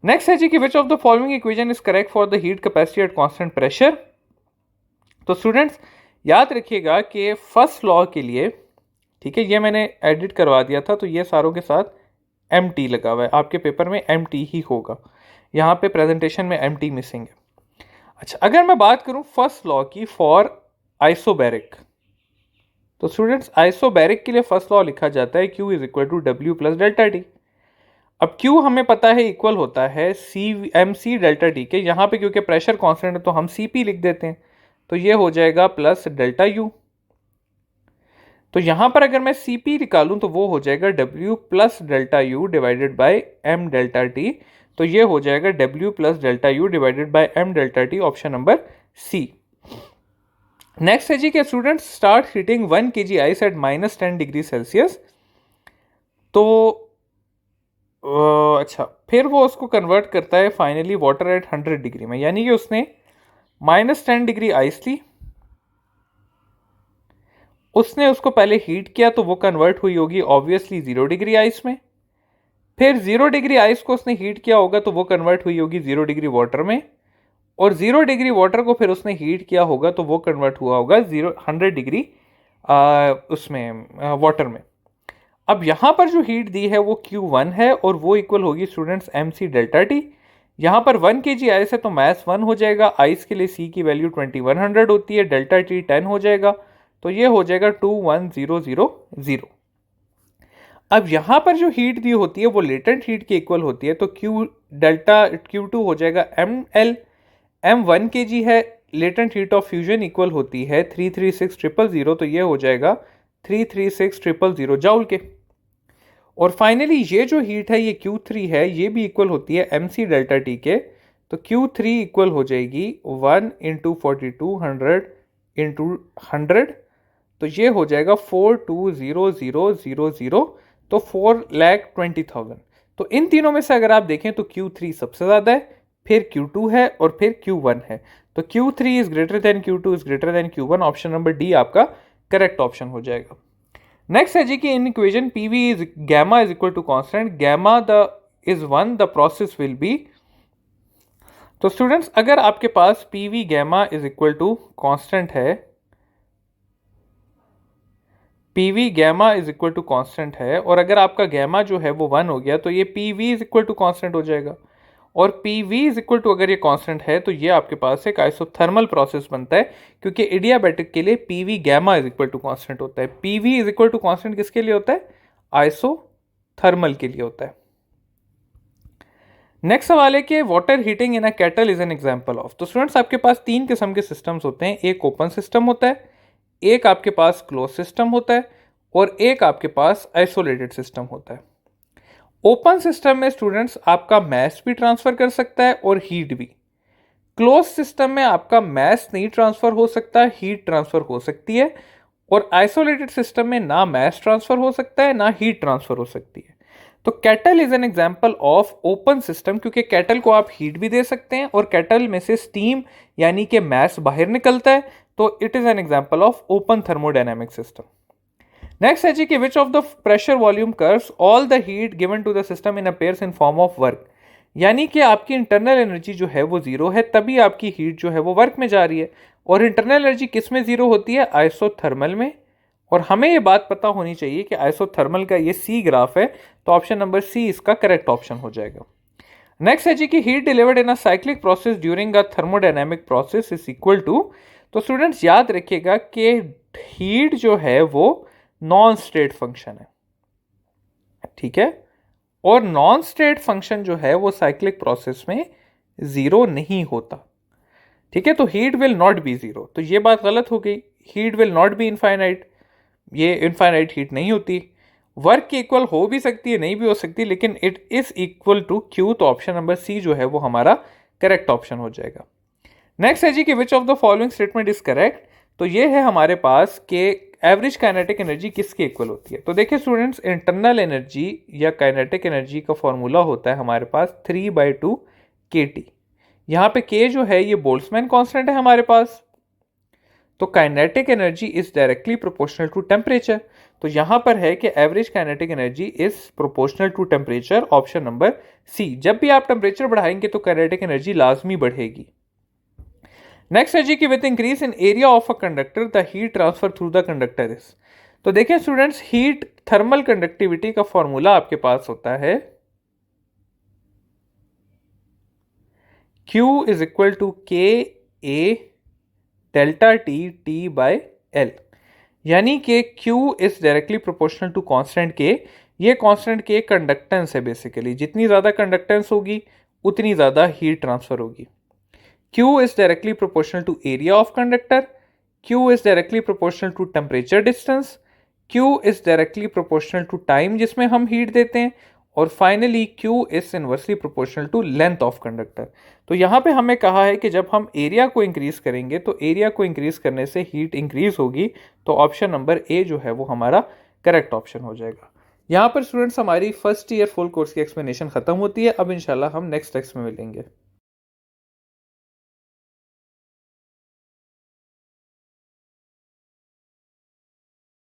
Next है जी कि which of the following equation is correct for the heat capacity at constant pressure. तो students याद रखिएगा कि फर्स्ट लॉ के लिए, ठीक है, ये मैंने एडिट करवा दिया था, तो ये सारों के साथ एम टी लगा हुआ है। आपके पेपर में एम टी ही होगा, यहाँ पे प्रेजेंटेशन में एम टी मिसिंग है। अच्छा, अगर मैं बात करूं फर्स्ट लॉ की फॉर आइसोबैरिक, तो स्टूडेंट्स आइसोबैरिक के लिए फर्स्ट लॉ लिखा जाता है Q is equal to W plus delta T. अब Q हमें पता है इक्वल होता है C M C delta T के। यहाँ पे क्योंकि प्रेशर कांस्टेंट है तो हम CP लिख देते हैं, तो ये हो जाएगा प्लस डेल्टा U। तो यहाँ पर अगर मैं CP निकालूं तो वो हो जाएगा W plus delta U divided by M delta T. तो ये हो जाएगा W plus delta U divided by M delta T, option number C. Next है जी कि student start heating 1 kg ice at -10 degree Celsius. तो अच्छा, फिर वो उसको कन्वर्ट करता है फाइनली वाटर एट 100 डिग्री में, यानी कि उसने -10 डिग्री आइस ली, उसने उसको पहले हीट किया तो वो कन्वर्ट हुई होगी ऑब्वियसली 0 डिग्री आइस में। फिर 0 डिग्री आइस को उसने हीट किया होगा तो वो कन्वर्ट हुई होगी 0 डिग्री वाटर में। और 0 डिग्री वाटर को फिर उसने हीट किया होगा तो वो कन्वर्ट हुआ होगा 100 डिग्री उसमें वाटर में। अब यहाँ पर जो हीट दी है वो Q1 है और वो इक्वल होगी स्टूडेंट्स MC डेल्टा टी। यहाँ पर 1 kg आइस है तो मास 1 हो जाएगा। आइस के लिए C की वैल्यू 2100 होती है, डेल्टा टी 10 हो जाएगा, तो ये हो जाएगा 21000। अब यहाँ पर जो हीट दी होती है वो लेटेंट हीट के इक्वल होती है, तो Q2 हो जाएगा ML। M1 kg है, latent heat of fusion equal होती है 336000, तो ये हो जाएगा 336000 जाउल के। और फाइनली ये जो हीट है ये Q3 है, ये भी इक्वल होती है MC डेल्टा टी के। तो Q3 इक्वल हो जाएगी 1 इंटू 4200 इंटू 100, तो ये हो जाएगा 420000, तो 4,20,000। तो इन तीनों में से अगर आप देखें तो Q3 सबसे ज़्यादा है, फिर Q2 है और फिर Q1 है। तो Q3 is greater than Q2 is greater than Q1, option number D आपका करेक्ट ऑप्शन हो जाएगा। नेक्स्ट है जी कि in equation PV is gamma is equal to constant, gamma the is 1, the process will be. तो students अगर आपके पास PV gamma is equal to constant है, PV gamma is equal to constant है, और अगर आपका गैमा जो है वो 1 हो गया तो ये PV is equal to constant हो जाएगा। और पीवी इज इक्वल टू अगर ये कांस्टेंट है तो ये आपके पास एक आइसोथर्मल प्रोसेस बनता है, क्योंकि एडियाबैटिक के लिए PV gamma is equal to constant होता है। PV is equal to constant किसके लिए होता है? आइसोथर्मल के लिए होता है। नेक्स्ट सवाल है कि water heating in a kettle is an example of. तो स्टूडेंट्स आपके पास 3 किस्म के सिस्टम्स होते हैं, एक ओपन सिस्टम होता है, एक आपके पास क्लोज सिस्टम होता है, और एक आपके पास आइसोलेटेड सिस्टम होता है। ओपन सिस्टम में स्टूडेंट्स आपका मैस भी ट्रांसफर कर सकता है और हीट भी। क्लोज सिस्टम में आपका मैस नहीं ट्रांसफर हो सकता, हीट ट्रांसफर हो सकती है। और आइसोलेटेड सिस्टम में ना मैस ट्रांसफर हो सकता है ना हीट ट्रांसफर हो सकती है। तो kettle is an example of open system, क्योंकि केटल को आप हीट भी दे सकते हैं और केटल में से स्टीम यानी कि मैस बाहर निकलता है, तो it is an example of open thermodynamic system. Next है जी कि which of the pressure volume curves all the heat given to the system in appears in form of work. यानी कि आपकी इंटरनल एनर्जी जो है वो जीरो है, तभी आपकी हीट जो है वो वर्क में जा रही है। और इंटरनल एनर्जी किस में जीरो होती है? आइसोथर्मल में। और हमें ये बात पता होनी चाहिए कि आइसोथर्मल का ये सी ग्राफ है, तो ऑप्शन नंबर सी इसका करेक्ट ऑप्शन हो जाएगा। नेक्स्ट है जी कि heat delivered in a cyclic process during a thermodynamic process is equal to. तो स्टूडेंट्स याद रखिएगा कि हीट जो है वो नॉन स्टेट फंक्शन है, ठीक है, और नॉन स्टेट फंक्शन जो है वो साइक्लिक प्रोसेस में जीरो नहीं होता, ठीक है। तो heat will not be zero, तो ये बात गलत हो गई। Heat will not be infinite, ये इनफाइनाइट हीट नहीं होती। वर्क की इक्वल हो भी सकती है, नहीं भी हो सकती, लेकिन it is equal to Q, तो ऑप्शन नंबर सी जो है वो हमारा करेक्ट ऑप्शन हो जाएगा। नेक्स्ट है जी कि which of the following statement is correct. तो ये है हमारे पास कि एवरेज काइनेटिक एनर्जी किसके इक्वल होती है। तो देखिए स्टूडेंट्स, इंटरनल एनर्जी या काइनेटिक एनर्जी का फॉर्मूला होता है हमारे पास 3/2 kT। यहाँ पे k जो है ये बोल्ट्जमैन कांस्टेंट है हमारे पास। तो kinetic energy is directly proportional to temperature. तो यहां पर है कि average kinetic energy is proportional to temperature, option number C. जब भी आप टेम्परेचर बढ़ाएंगे तो काइनेटिक एनर्जी लाजमी बढ़ेगी। नेक्स्ट है जी कि with increase in area of a conductor the heat transfer through the conductor is. तो देखें स्टूडेंट्स, हीट थर्मल कंडक्टिविटी का फॉर्मूला आपके पास होता है Q is equal to K A delta T T by L. यानी कि Q is directly proportional to constant K। ये कांस्टेंट K कंडक्टेंस है बेसिकली, जितनी ज्यादा कंडक्टेंस होगी उतनी ज्यादा हीट ट्रांसफर होगी। Q is directly proportional to area of conductor, Q is directly proportional to temperature distance, Q is directly proportional to time जिसमें हम हीट देते हैं, और finally Q is inversely proportional to length of conductor। तो यहाँ पे हमें कहा है कि जब हम एरिया को इंक्रीज करेंगे तो एरिया को इंक्रीज करने से हीट इंक्रीज होगी, तो ऑप्शन नंबर ए जो है वो हमारा करेक्ट ऑप्शन हो जाएगा। यहाँ पर स्टूडेंट्स हमारी फर्स्ट ईयर फुल कोर्स की एक्सप्लेनेशन खत्म होती है। अब इंशाल्लाह हम नेक्स्ट टेक्स्ट में मिलेंगे।